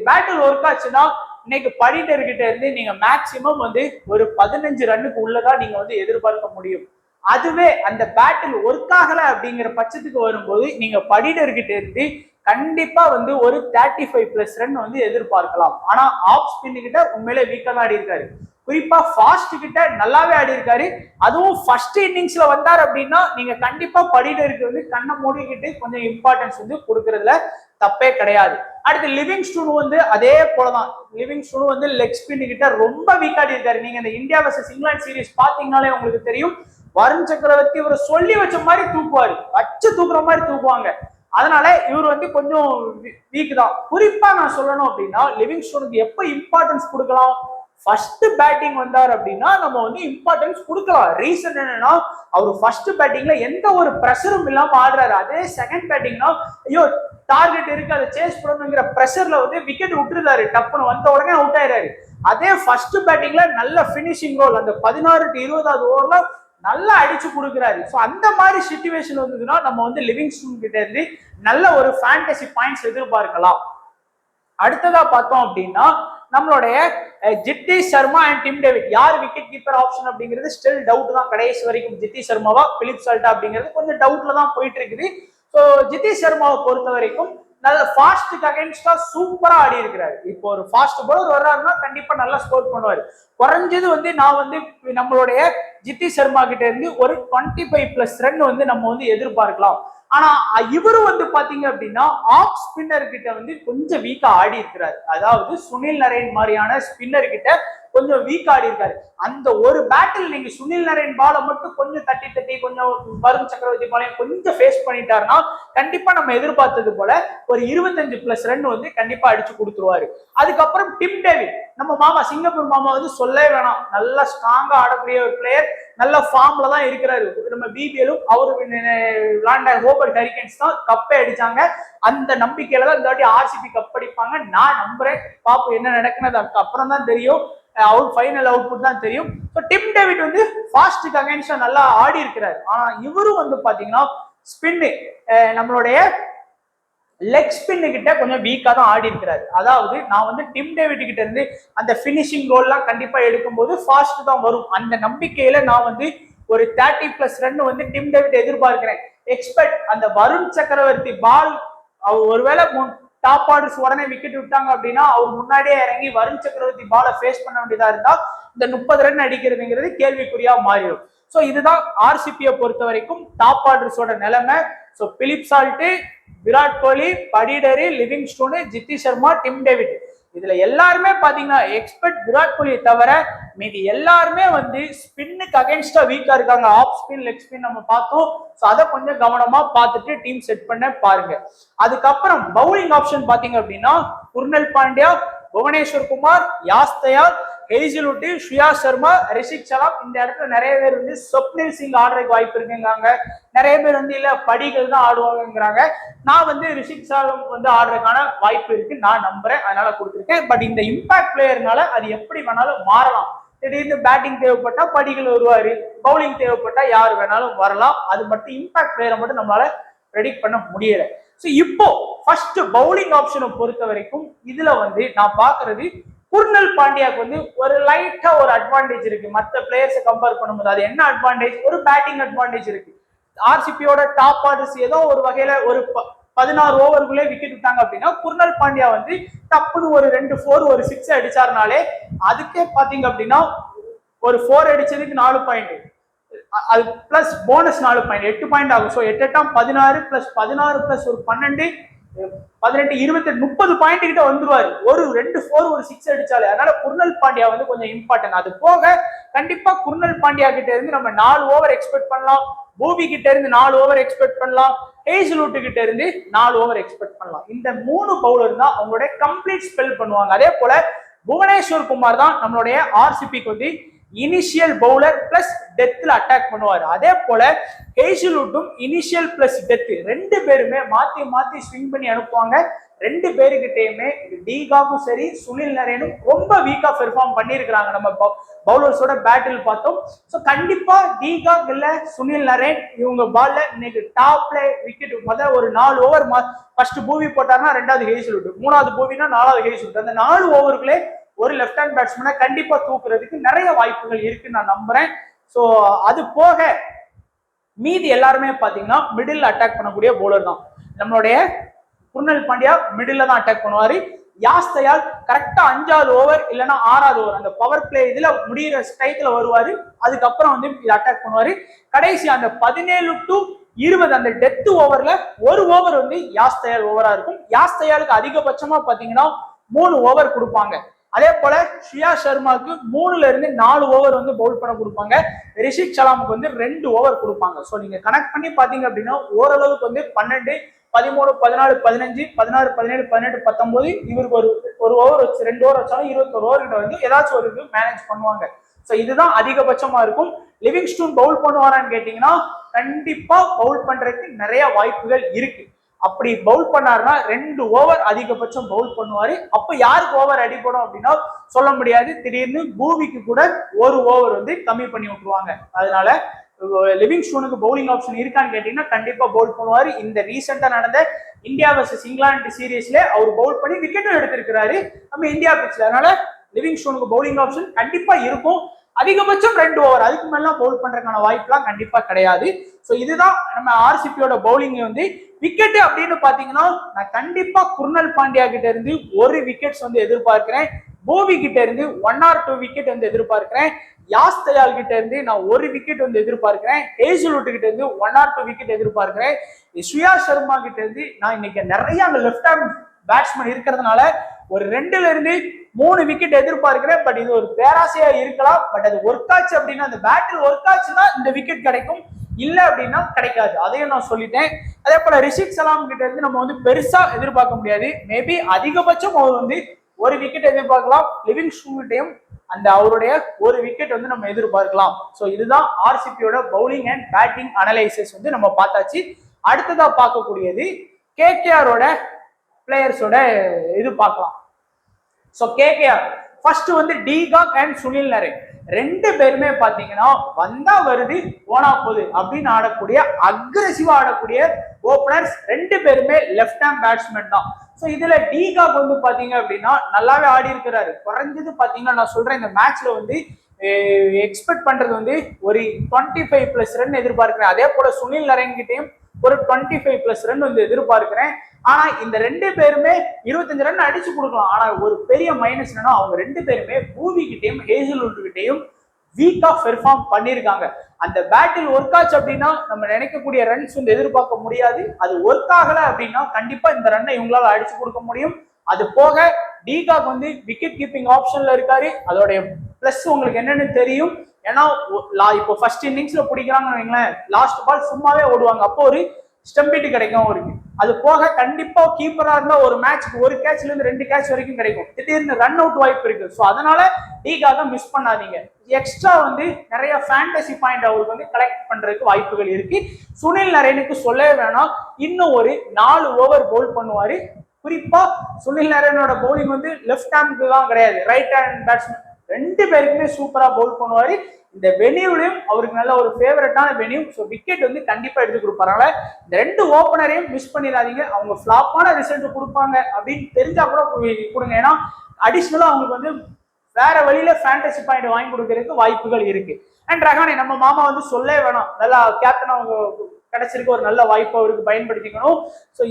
பேட்டில் ஒர்க் ஆச்சுன்னா இன்னைக்கு படிட்டர் கிட்ட இருந்து நீங்க மேக்சிமம் வந்து ஒரு 15 ரன்னுக்கு உள்ளதான் நீங்க வந்து எதிர்பார்க்க முடியும். அதுவே அந்த பேட்டில் ஒர்க் ஆகல அப்படிங்கிற பட்சத்துக்கு வரும்போது நீங்க படிட்டர் கிட்ட இருந்து கண்டிப்பா வந்து ஒரு 35+ ரன் வந்து எதிர்பார்க்கலாம். ஆனா ஆஃப் ஸ்பின் கிட்ட உண்மையிலே வீக்கா தான் ஆடி இருக்காரு. குறிப்பா ஃபாஸ்ட் கிட்ட நல்லாவே ஆடி இருக்காரு. அதுவும் ஃபர்ஸ்ட் இன்னிங்ஸ்ல வந்தார் அப்படின்னா நீங்க கண்டிப்பா படிட்டருக்கு வந்து கண்ணை மூடிக்கிட்டு கொஞ்சம் இம்பார்ட்டன்ஸ் வந்து கொடுக்கறதுல தப்பே கிடையாது. அடுத்து லிவிங்ஸ்டோன் வந்து அதே போலதான். லிவிங்ஸ்டோன் வந்து லெக் ஸ்பின் கிட்ட ரொம்ப வீக்காடி இருக்காரு. நீங்க இந்த இந்தியா வர்சஸ் இங்கிலாந்து சீரீஸ் பாத்தீங்கன்னாலே உங்களுக்கு தெரியும், வருண் சக்கரவர்த்தி இவரை சொல்லி வச்ச மாதிரி தூக்குவாரு, வச்சு தூக்குற மாதிரி தூக்குவாங்க. அதனால இவர் வந்து கொஞ்சம் வீக் தான். குறிப்பா நான் சொல்லணும் அப்படின்னா லிவிங்ஸ்டோனுக்கு எப்ப இம்பார்ட்டன்ஸ் கொடுக்கலாம், ஃபர்ஸ்ட் பேட்டிங் வந்தார் அப்படின்னா நம்ம வந்து இம்பார்ட்டன்ஸ் கொடுக்கலாம். ரீசன் என்னன்னா அவர் ஃபர்ஸ்ட் பேட்டிங்ல எந்த ஒரு பிரஷரும் இல்லாம ஆடுறாரு. அதே செகண்ட் பேட்டிங்னா ஐயோ டார்கெட் இருக்கு அதை சேஸ் பண்ணணுங்கிற பிரஷர்ல வந்து விக்கெட் விட்டுருந்தாரு, டப்புன்னு வந்த உடனே அவுட் ஆயிடாரு. அதே ஃபர்ஸ்ட் பேட்டிங்ல நல்ல பினிஷிங் ரோல், அந்த 16 to 20வது ஓவர்ல நல்லா அடிச்சு கொடுக்குறாரு. ஸோ அந்த மாதிரி சிச்சுவேஷன் வந்ததுன்னா நம்ம வந்து லிவிங்ஸ்டோன் கிட்ட இருந்து நல்ல ஒரு ஃபேண்டசி பாயிண்ட்ஸ் எதிர்பார்க்கலாம். அடுத்ததா பார்த்தோம் அப்படின்னா நம்மளுடைய Jitesh Sharma and Tim David யார் விக்கெட் கீப்பர் ஆப்ஷன் அப்படிங்கிறது ஸ்டில் டவுட் தான். கடைசி வரைக்கும் ஜித்தேஷ் சர்மாவா பிலிப் சால்ட்டா அப்படிங்கிறது கொஞ்சம் டவுட்ல தான் போயிட்டு இருக்குது. ஸோ ஜித்தேஷ் சர்மாவை பொறுத்த வரைக்கும் நல்ல ஃபாஸ்ட்டுக்கு அகைன்ஸ்டா சூப்பரா ஆடி இருக்கிறாரு. இப்போ ஒரு ஃபாஸ்ட் பவுலர் வர்றாருன்னா கண்டிப்பா நல்லா ஸ்கோர் பண்ணுவாரு. குறைஞ்சது வந்து நான் வந்து நம்மளுடைய ஜித்தேஷ் சர்மா கிட்ட இருந்து ஒரு 25+ ரன் வந்து நம்ம வந்து எதிர்பார்க்கலாம். ஆனா இவரு வந்து பாத்தீங்க அப்படின்னா ஆஃப் ஸ்பின்னர் கிட்ட வந்து கொஞ்சம் வீக்கா ஆடி இருக்கிறாரு. அதாவது சுனில் நரேன் மாதிரியான ஸ்பின்னர் கிட்ட கொஞ்சம் வீக் ஆடி இருக்காரு. அந்த ஒரு பேட்டில் நீங்க சுனில் நரேன் பாலை மட்டும் கொஞ்சம் தட்டி கொஞ்சம் வருண் சக்கரவர்த்தி பாலையும் கொஞ்சம் ஃபேஸ் பண்ணிட்டாருன்னா கண்டிப்பா நம்ம எதிர்பார்த்தது போல ஒரு 25+ ரன் வந்து கண்டிப்பா அடிச்சு கொடுத்துருவாரு. அதுக்கப்புறம் டிம் டேவிட், நம்ம மாமா சிங்கப்பூர் மாமா வந்து சொல்லவே வேணாம், நல்லா ஸ்ட்ராங்கா ஆடக்கூடிய ஒரு பிளேயர், நல்ல ஃபார்ம்ல தான் இருக்கிறாரு. நம்ம பிபிஎலும் அவரு விளையாண்ட ஹோபர்ட் ஹரிகேன்ஸ் தான் கப்பே அடிச்சாங்க. அந்த நம்பிக்கையில தான் இந்த வாட்டி ஆர்சிபி கப் அடிப்பாங்க நான் நம்புறேன். பாப்போம் என்ன நடக்குனது அப்புறம் தான் தெரியும், அவுட் ஃபைனல் அவுட்புட் தான் தெரியும். ஸோ டிம் டேவிட் வந்து ஃபாஸ்ட்டுக்கு அகைன்ஸ்டா நல்லா ஆடி இருக்கிறாரு. ஆனா இவரும் வந்து பாத்தீங்கன்னா ஸ்பின்னு நம்மளுடைய லெக் ஸ்பின்னு கிட்ட கொஞ்சம் வீக்கா தான் ஆடி இருக்கிறாரு. அதாவது நான் வந்து டிம் டேவிட் கிட்ட இருந்து அந்த பினிஷிங் ரோல்லாம் கண்டிப்பா எடுக்கும்போது ஃபாஸ்ட் தான் வரும். அந்த நம்பிக்கையில நான் வந்து ஒரு 30+ ரன் வந்து டிம் டேவிட் எதிர்பார்க்கிறேன். எக்ஸ்பெக்ட் அந்த வருண் சக்கரவர்த்தி பால் ஒருவேளை டாப் ஆர்டர்ஸ் உடனே விக்கெட் விட்டாங்க அப்படின்னா அவர் முன்னாடியே இறங்கி வருண் சக்கரவர்த்தி பாலை ஃபேஸ் பண்ண வேண்டியதா இருந்தா இந்த 30 ரன் அடிக்கிறதுங்கிறது கேள்விக்குறியா மாறிடும். ஸோ இதுதான் ஆர்சிபியை பொறுத்த வரைக்கும் டாப் ஆர்டர்ஸோட நிலைமை. So Philip salt, Virat Kohli, படிடரு, லிவிங்ஸ்டோனு, Jitesh Sharma, Tim David, இதுல எல்லாருமே பாத்தீங்கன்னா எக்ஸ்பெக்ட் விராட் கோலியை தவிர மீதி எல்லாருமே வந்து ஸ்பின்னுக்கு அகைன்ஸ்டா வீக்கா இருக்காங்க. ஆஃப் ஸ்பின், லெக் ஸ்பின் நம்ம பார்த்தோம். ஸோ அதை கொஞ்சம் கவனமா பார்த்துட்டு டீம் செட் பண்ண பாருங்க. அதுக்கப்புறம் பவுலிங் ஆப்ஷன் பாத்தீங்க அப்படின்னா குர்னல் பாண்டியா, புவனேஸ்வர் குமார், யாஸ் தயார், ஹெய்சிலுட், ஸ்ரேயா சர்மா, ரிஷிக் சலாம். இந்த இடத்துல நிறைய பேர் வந்து ஸ்வப்னில் சிங் ஆடுறதுக்கு வாய்ப்பு இருக்குங்கிறாங்க. நிறைய பேர் வந்து இல்ல படிகள் தான் ஆடுவாங்கிறாங்க. நான் வந்து ரிஷிக் சலாம் வந்து ஆடுறதுக்கான வாய்ப்பு இருக்கு நான் நம்புறேன், அதனால கொடுத்துருக்கேன். பட் இந்த இம்பாக்ட் பிளேயர்னால அது எப்படி வேணாலும் மாறலாம். திடீர்னு பேட்டிங் தேவைப்பட்டா படிகள் வருவாரு, பவுலிங் தேவைப்பட்டா யார் வேணாலும் வரலாம். அது மட்டும் இம்பாக்ட் பிளேயரை மட்டும் நம்மளால ப்ரெடிக்ட் பண்ண முடியல. ஸோ இப்போ ஃபர்ஸ்ட் பவுலிங் ஆப்ஷனை பொறுத்த வரைக்கும் இதுல வந்து நான் பாக்குறது குர்னல் பாண்டியாக்கு வந்து ஒரு லைட்டா ஒரு அட்வான்டேஜ் இருக்கு மற்ற பிளேயர்ஸை கம்பேர் பண்ணும்போது. அது என்ன அட்வான்டேஜ்? ஒரு பேட்டிங் அட்வான்டேஜ் இருக்கு. ஆர்சிபியோட டாப் ஆர்டர்ஸ் ஏதோ ஒரு வகையில ஒரு 16 ஓவருக்குள்ளே விக்கெட் விட்டாங்க அப்படின்னா குர்னல் பாண்டியா வந்து டப்புன்னு ஒரு 2 4 ஒரு 6 அடிச்சாருனாலே அதுக்கே பாத்தீங்க அப்படின்னா ஒரு 4 அடிச்சதுக்கு 4 பாயிண்ட், அது பிளஸ் போனஸ் 4 பாயிண்ட், 8 பாயிண்ட் ஆகும். ஸோ 8 8 16 பிளஸ் 16 பிளஸ் ஒரு 12 18 28 30 பாயிண்ட் கிட்ட வந்துருவாரு ஒரு 2 4 ஒரு 6 அடிச்சாலே. அதனால குர்னல் பாண்டியா வந்து கொஞ்சம் இம்பார்ட்டன்ட். அது போக கண்டிப்பா குர்னல் பாண்டியா கிட்ட இருந்து நம்ம 4 ஓவர் எக்ஸ்பெக்ட் பண்ணலாம். பூவி கிட்ட இருந்து 4 ஓவர் எக்ஸ்பெக்ட் பண்ணலாம். ஹேஸ்லூட் கிட்ட இருந்து 4 ஓவர் எக்ஸ்பெக்ட் பண்ணலாம். இந்த 3 பவுலர் தான் அவங்களுடைய கம்ப்ளீட் ஸ்பெல் பண்ணுவாங்க. அதே போல புவனேஸ்வர் குமார் தான் நம்மளுடைய ஆர்சிபிக்கு வந்து இனிஷியல் பவுலர் பிளஸ் டெத்ல அட்டாக் பண்ணுவாரு. அதே போல ஹேசல்வுட்டும் இனிஷியல் பிளஸ் டெத் ரெண்டு பேருமே மாத்தி மாத்தி ஸ்விங் பண்ணி அனுப்புவாங்க. ரெண்டு பேருக்கிட்டையுமே டிகாக்கும் சரி சுனில் நரேனும் ரொம்ப வீக்கா பெர்ஃபார்ம் பண்ணியிருக்கிறாங்க. நம்ம பவுலர்ஸோட பேட்டில் பார்த்தோம். ஸோ கண்டிப்பா டிகாக் இல்ல சுனில் நரேன் இவங்க பால்ல இன்னைக்கு டாப்ல விக்கெட் முதல்ல ஒரு 4 ஓவர் ஃபர்ஸ்ட் பூவி போட்டாருன்னா ரெண்டாவது ஹேசல்வுட், மூணாவது பூவினா நாலாவது ஹேசல்வுட். அந்த 4 ஓவருக்குள்ளே ஒரு லெஃப்ட் ஹேண்ட் பேட்ஸ்மேனை கண்டிப்பா தூக்குறதுக்கு நிறைய வாய்ப்புகள் இருக்குன்னு நான் நம்புறேன். ஸோ அது போக மீதி எல்லாருமே பாத்தீங்கன்னா மிடில் அட்டாக் பண்ணக்கூடிய பவுலர் தான். நம்மளுடைய குர்னல் பாண்டியா மிடில் தான் அட்டாக் பண்ணுவாரு. யாஸ் தயால் கரெக்டா 5வது ஓவர் இல்லைன்னா 6வது ஓவர் அந்த பவர் பிளே இதுல முடிகிற ஸ்ட்ரைக்ல வருவாரு. அதுக்கப்புறம் வந்து அட்டாக் பண்ணுவாரு. கடைசி அந்த 17 to 20 அந்த டெத் ஓவர்ல ஒரு ஓவர் வந்து யாஸ் தயால் ஓவரா இருக்கும். யாஸ் தயாலுக்கு அதிகபட்சமா பாத்தீங்கன்னா 3 ஓவர் கொடுப்பாங்க. அதே போல ஸ்ரேயா சர்மாவுக்கு 3ல இருந்து 4 ஓவர் வந்து பவுல் பண்ண கொடுப்பாங்க. ரிஷிக் சலாமுக்கு வந்து 2 ஓவர் கொடுப்பாங்க. ஸோ நீங்க கனெக்ட் பண்ணி பாத்தீங்க அப்படின்னா ஓரளவுக்கு வந்து 12, 13, 14, 15, 16, 17, 18, 19 இவருக்கு ஒரு ஓவர் வச்சு 2 ஓவர் வச்சாலும் 21 ஓவர் கிட்ட வந்து ஏதாச்சும் ஒரு மேனேஜ் பண்ணுவாங்க. ஸோ இதுதான் அதிகபட்சமா இருக்கும். லிவிங்ஸ்டோன் பவுல் பண்ணுவாரான்னு கேட்டீங்கன்னா கண்டிப்பா பவுல் பண்றதுக்கு நிறைய வாய்ப்புகள் இருக்கு. அப்படி பவுல் பண்ணாருன்னா 2 ஓவர் அதிகபட்சம் பவுல் பண்ணுவாரு. அப்ப யாருக்கு ஓவர் அடிப்படும் அப்படின்னா சொல்ல முடியாது. திடீர்னு பூவிக்கு கூட ஒரு ஓவர் வந்து கம்மி பண்ணி விட்டுருவாங்க. அதனால லிவிங்ஸ்டோனுக்கு பவுலிங் ஆப்ஷன் இருக்கான்னு கேட்டீங்கன்னா கண்டிப்பா பவுல் பண்ணுவாரு. இந்த ரீசெண்டா நடந்த இந்தியா வர்சஸ் இங்கிலாந்து சீரீஸ்ல அவர் பவுல் பண்ணி விக்கெட்டும் எடுத்திருக்கிறாரு நம்ம இந்தியா பிச்ல. அதனால லிவிங்ஸ்டோனுக்கு பவுலிங் ஆப்ஷன் கண்டிப்பா இருக்கும். அதிகபட்சம் 2 ஓவர், அதுக்கு மேல பவுல் பண்றதுக்கான வாய்ப்புலாம் கண்டிப்பா கிடையாது. ஸோ இதுதான் நம்ம ஆர்சிபியோட பவுலிங் வந்து விக்கெட் அப்படின்னு பாத்தீங்கன்னா நான் கண்டிப்பா குர்னல் பாண்டியா கிட்ட இருந்து ஒரு விக்கெட்ஸ் வந்து எதிர்பார்க்கிறேன். பூவி கிட்ட இருந்து 1 or 2 விக்கெட் வந்து எதிர்பார்க்கிறேன். யாஸ் தயால் கிட்ட இருந்து நான் ஒரு விக்கெட் வந்து எதிர்பார்க்கிறேன். ஹேசல்வுட் கிட்ட இருந்து 1 or 2 விக்கெட் எதிர்பார்க்கிறேன். ஸ்ரேயா சர்மா கிட்ட இருந்து நான் இன்னைக்கு நிறைய அங்க லெஃப்ட் ஹேண்ட் பேட்ஸ்மேன் இருக்கிறதுனால ஒரு 2ல இருந்து 3 விக்கெட் எதிர்பார்க்கிறேன். பட் இது ஒரு பேராசையா இருக்கலாம். பட் அது ஒர்க் ஆச்சு அப்படின்னா அந்த பேட்டில் ஒர்க் ஆச்சுன்னா இந்த விக்கெட் கிடைக்கும், இல்ல அப்படின்னா கிடைக்காது. அதையும் நான் சொல்லிட்டேன். அதே போல ரிஷிக் சலாம் கிட்ட இருந்து நம்ம வந்து பெருசா எதிர்பார்க்க முடியாது. மேபி அதிகபட்சம் அவர் வந்து ஒரு விக்கெட் எதிர்பார்க்கலாம். லிவிங்ஸ்டோன் அந்த அவருடைய ஒரு விக்கெட் வந்து நம்ம எதிர்பார்க்கலாம். ஸோ இதுதான் ஆர்சிபியோட பவுலிங் அண்ட் பேட்டிங் அனலைசிஸ் வந்து நம்ம பார்த்தாச்சு. அடுத்ததா பார்க்கக்கூடியது கேகேஆரோட பிளேயர்ஸோட இது பார்க்கலாம். ஸோ கேகேஆர் ஃபர்ஸ்ட் வந்து டிகாக் அண்ட் சுனில் நரேன் ரெண்டு பேருமே பாத்தீங்கன்னா வந்தா வருது போனா போகுது அப்படின்னு ஆடக்கூடிய அக்ரெசிவா ஆடக்கூடிய ஓபனர்ஸ். ரெண்டு பேருமே லெஃப்ட் ஹேண்ட் பேட்ஸ்மேன் தான். ஸோ இதுல டிகாக் வந்து பாத்தீங்க அப்படின்னா நல்லாவே ஆடி இருக்கிறாரு. குறைஞ்சது பாத்தீங்கன்னா நான் சொல்றேன் இந்த மேட்ச்ல வந்து எக்ஸ்பெக்ட் பண்றது வந்து ஒரு 25+ ரன் எதிர்பார்க்கிறேன். அதே போல சுனில் நரேன் கிட்டையும் ஒரு 25+ ரன் வந்து எதிர்பார்க்கிறேன். ஆனா இந்த ரெண்டு பேருமே 25 ரன் அடிச்சு கொடுக்கலாம். ஆனா ஒரு பெரிய மைனஸ் என்னன்னா அவங்க ரெண்டு பேருமே பூவி கிட்டையும் ஹேசல்வுட் கிட்டையும் வீக்கா பெர்ஃபார்ம் பண்ணியிருக்காங்க. அந்த பேட்டில் ஒர்க் ஆச்சு அப்படின்னா நம்ம நினைக்கக்கூடிய ரன்ஸ் வந்து எதிர்பார்க்க முடியாது. அது ஒர்க் ஆகல அப்படின்னா கண்டிப்பா இந்த ரன்னை இவங்களால அடிச்சு கொடுக்க முடியும். அது போக டிகாக் வந்து விக்கெட் கீப்பிங் ஆப்ஷன்ல இருக்காரு. அதோடைய பிளஸ் உங்களுக்கு என்னன்னு தெரியும். ஏன்னா இப்போ ஃபர்ஸ்ட் இன்னிங்ஸ்ல பிடிக்கிறாங்கன்னு வைங்களேன், லாஸ்ட் பால் சும்மாவே ஓடுவாங்க. அப்போ ஒரு ஸ்டம்பிட்டு கிடைக்கும் அவருக்கு. அது போக கண்டிப்பா கீப்பரா இருந்தா ஒரு மேட்ச்க்கு ஒரு கேட்ச்ல இருந்து 2 கேட்ச் வரைக்கும் கிடைக்கும். திடீர்னு ரன் அவுட் வாய்ப்பு இருக்கு. ஸோ அதனால டிகாக மிஸ் பண்ணாதீங்க. எக்ஸ்ட்ரா வந்து நிறைய ஃபேண்டசி பாயிண்ட் அவருக்கு வந்து கலெக்ட் பண்றதுக்கு வாய்ப்புகள் இருக்கு. சுனில் நரேனுக்கு சொல்லவே வேணாம், இன்னும் ஒரு 4 ஓவர் பவுல் பண்ணுவாரு. குறிப்பா சுனில் நரேனோட பவுலிங் வந்து லெஃப்ட் ஹேண்டுக்கு தான் கிடையாது, ரைட் ஹேண்ட் பேட்ஸ்மேன் ரெண்டு பேருக்குமே சூப்பரா பவுல் பண்ணுவாரு. இந்த வெனியூலையும் அவருக்கு நல்ல ஒரு ஃபேவரட்டான வெனியூ. ஸோ விக்கெட் வந்து கண்டிப்பா எடுத்து கொடுப்பாங்க. இந்த 2 ஓப்பனரையும் மிஸ் பண்ணிடாதீங்க. அவங்க ஃபிளாப்பான ரிசல்ட் கொடுப்பாங்க அப்படின்னு தெரிஞ்சா கூட கொடுங்க. ஏன்னா அடிஷ்னலா அவங்களுக்கு வந்து வேற வழியில ஃபேண்டசி பாயிண்ட் வாங்கி கொடுக்கறதுக்கு வாய்ப்புகள் இருக்கு. அண்ட் ரஹானே நம்ம மாமா வந்து சொல்லவே வேணாம், நல்லா கேப்டன் அவங்க கிடைச்சிருக்க ஒரு நல்ல வாய்ப்பை அவருக்கு பயன்படுத்திக்கணும். ஸோ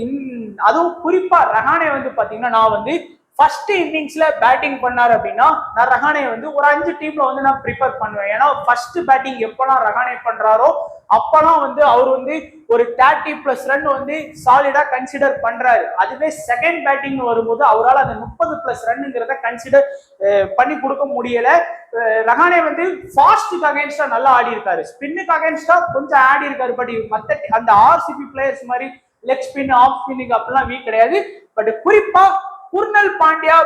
அதுவும் குறிப்பா ரஹானே வந்து பாத்தீங்கன்னா நான் வந்து ஃபர்ஸ்ட் இன்னிங்ஸ்ல பேட்டிங் பண்ணாரு அப்படின்னா நான் ரஹானே வந்து ஒரு 5 டீம்ல வந்து நான் ப்ரிப்பேர் பண்ணுவேன். ஏன்னா ஃபர்ஸ்ட் பேட்டிங் எப்பெல்லாம் ரஹானே பண்றாரோ அப்பெல்லாம் வந்து அவர் வந்து ஒரு 30+ ரன் வந்து சாலிடா கன்சிடர் பண்றாரு. அதுவே செகண்ட் பேட்டிங் வரும்போது அவரால் அந்த 30+ ரன்னுங்கிறத கன்சிடர் பண்ணி கொடுக்க முடியல. ரஹானே வந்து ஃபாஸ்ட்டுக்கு அகேன்ஸ்டா நல்லா ஆடி இருக்காரு, ஸ்பின்னுக்கு அகேன்ஸ்டா கொஞ்சம் ஆடி இருக்காரு. பட் மற்ற அந்த ஆர்சிபி பிளேயர்ஸ் மாதிரி லெக் ஸ்பின் ஆஃப் ஸ்பின்னுக்கு அப்பெல்லாம் வீக் கிடையாது. பட் குறிப்பா குர்னல் பாண்டியா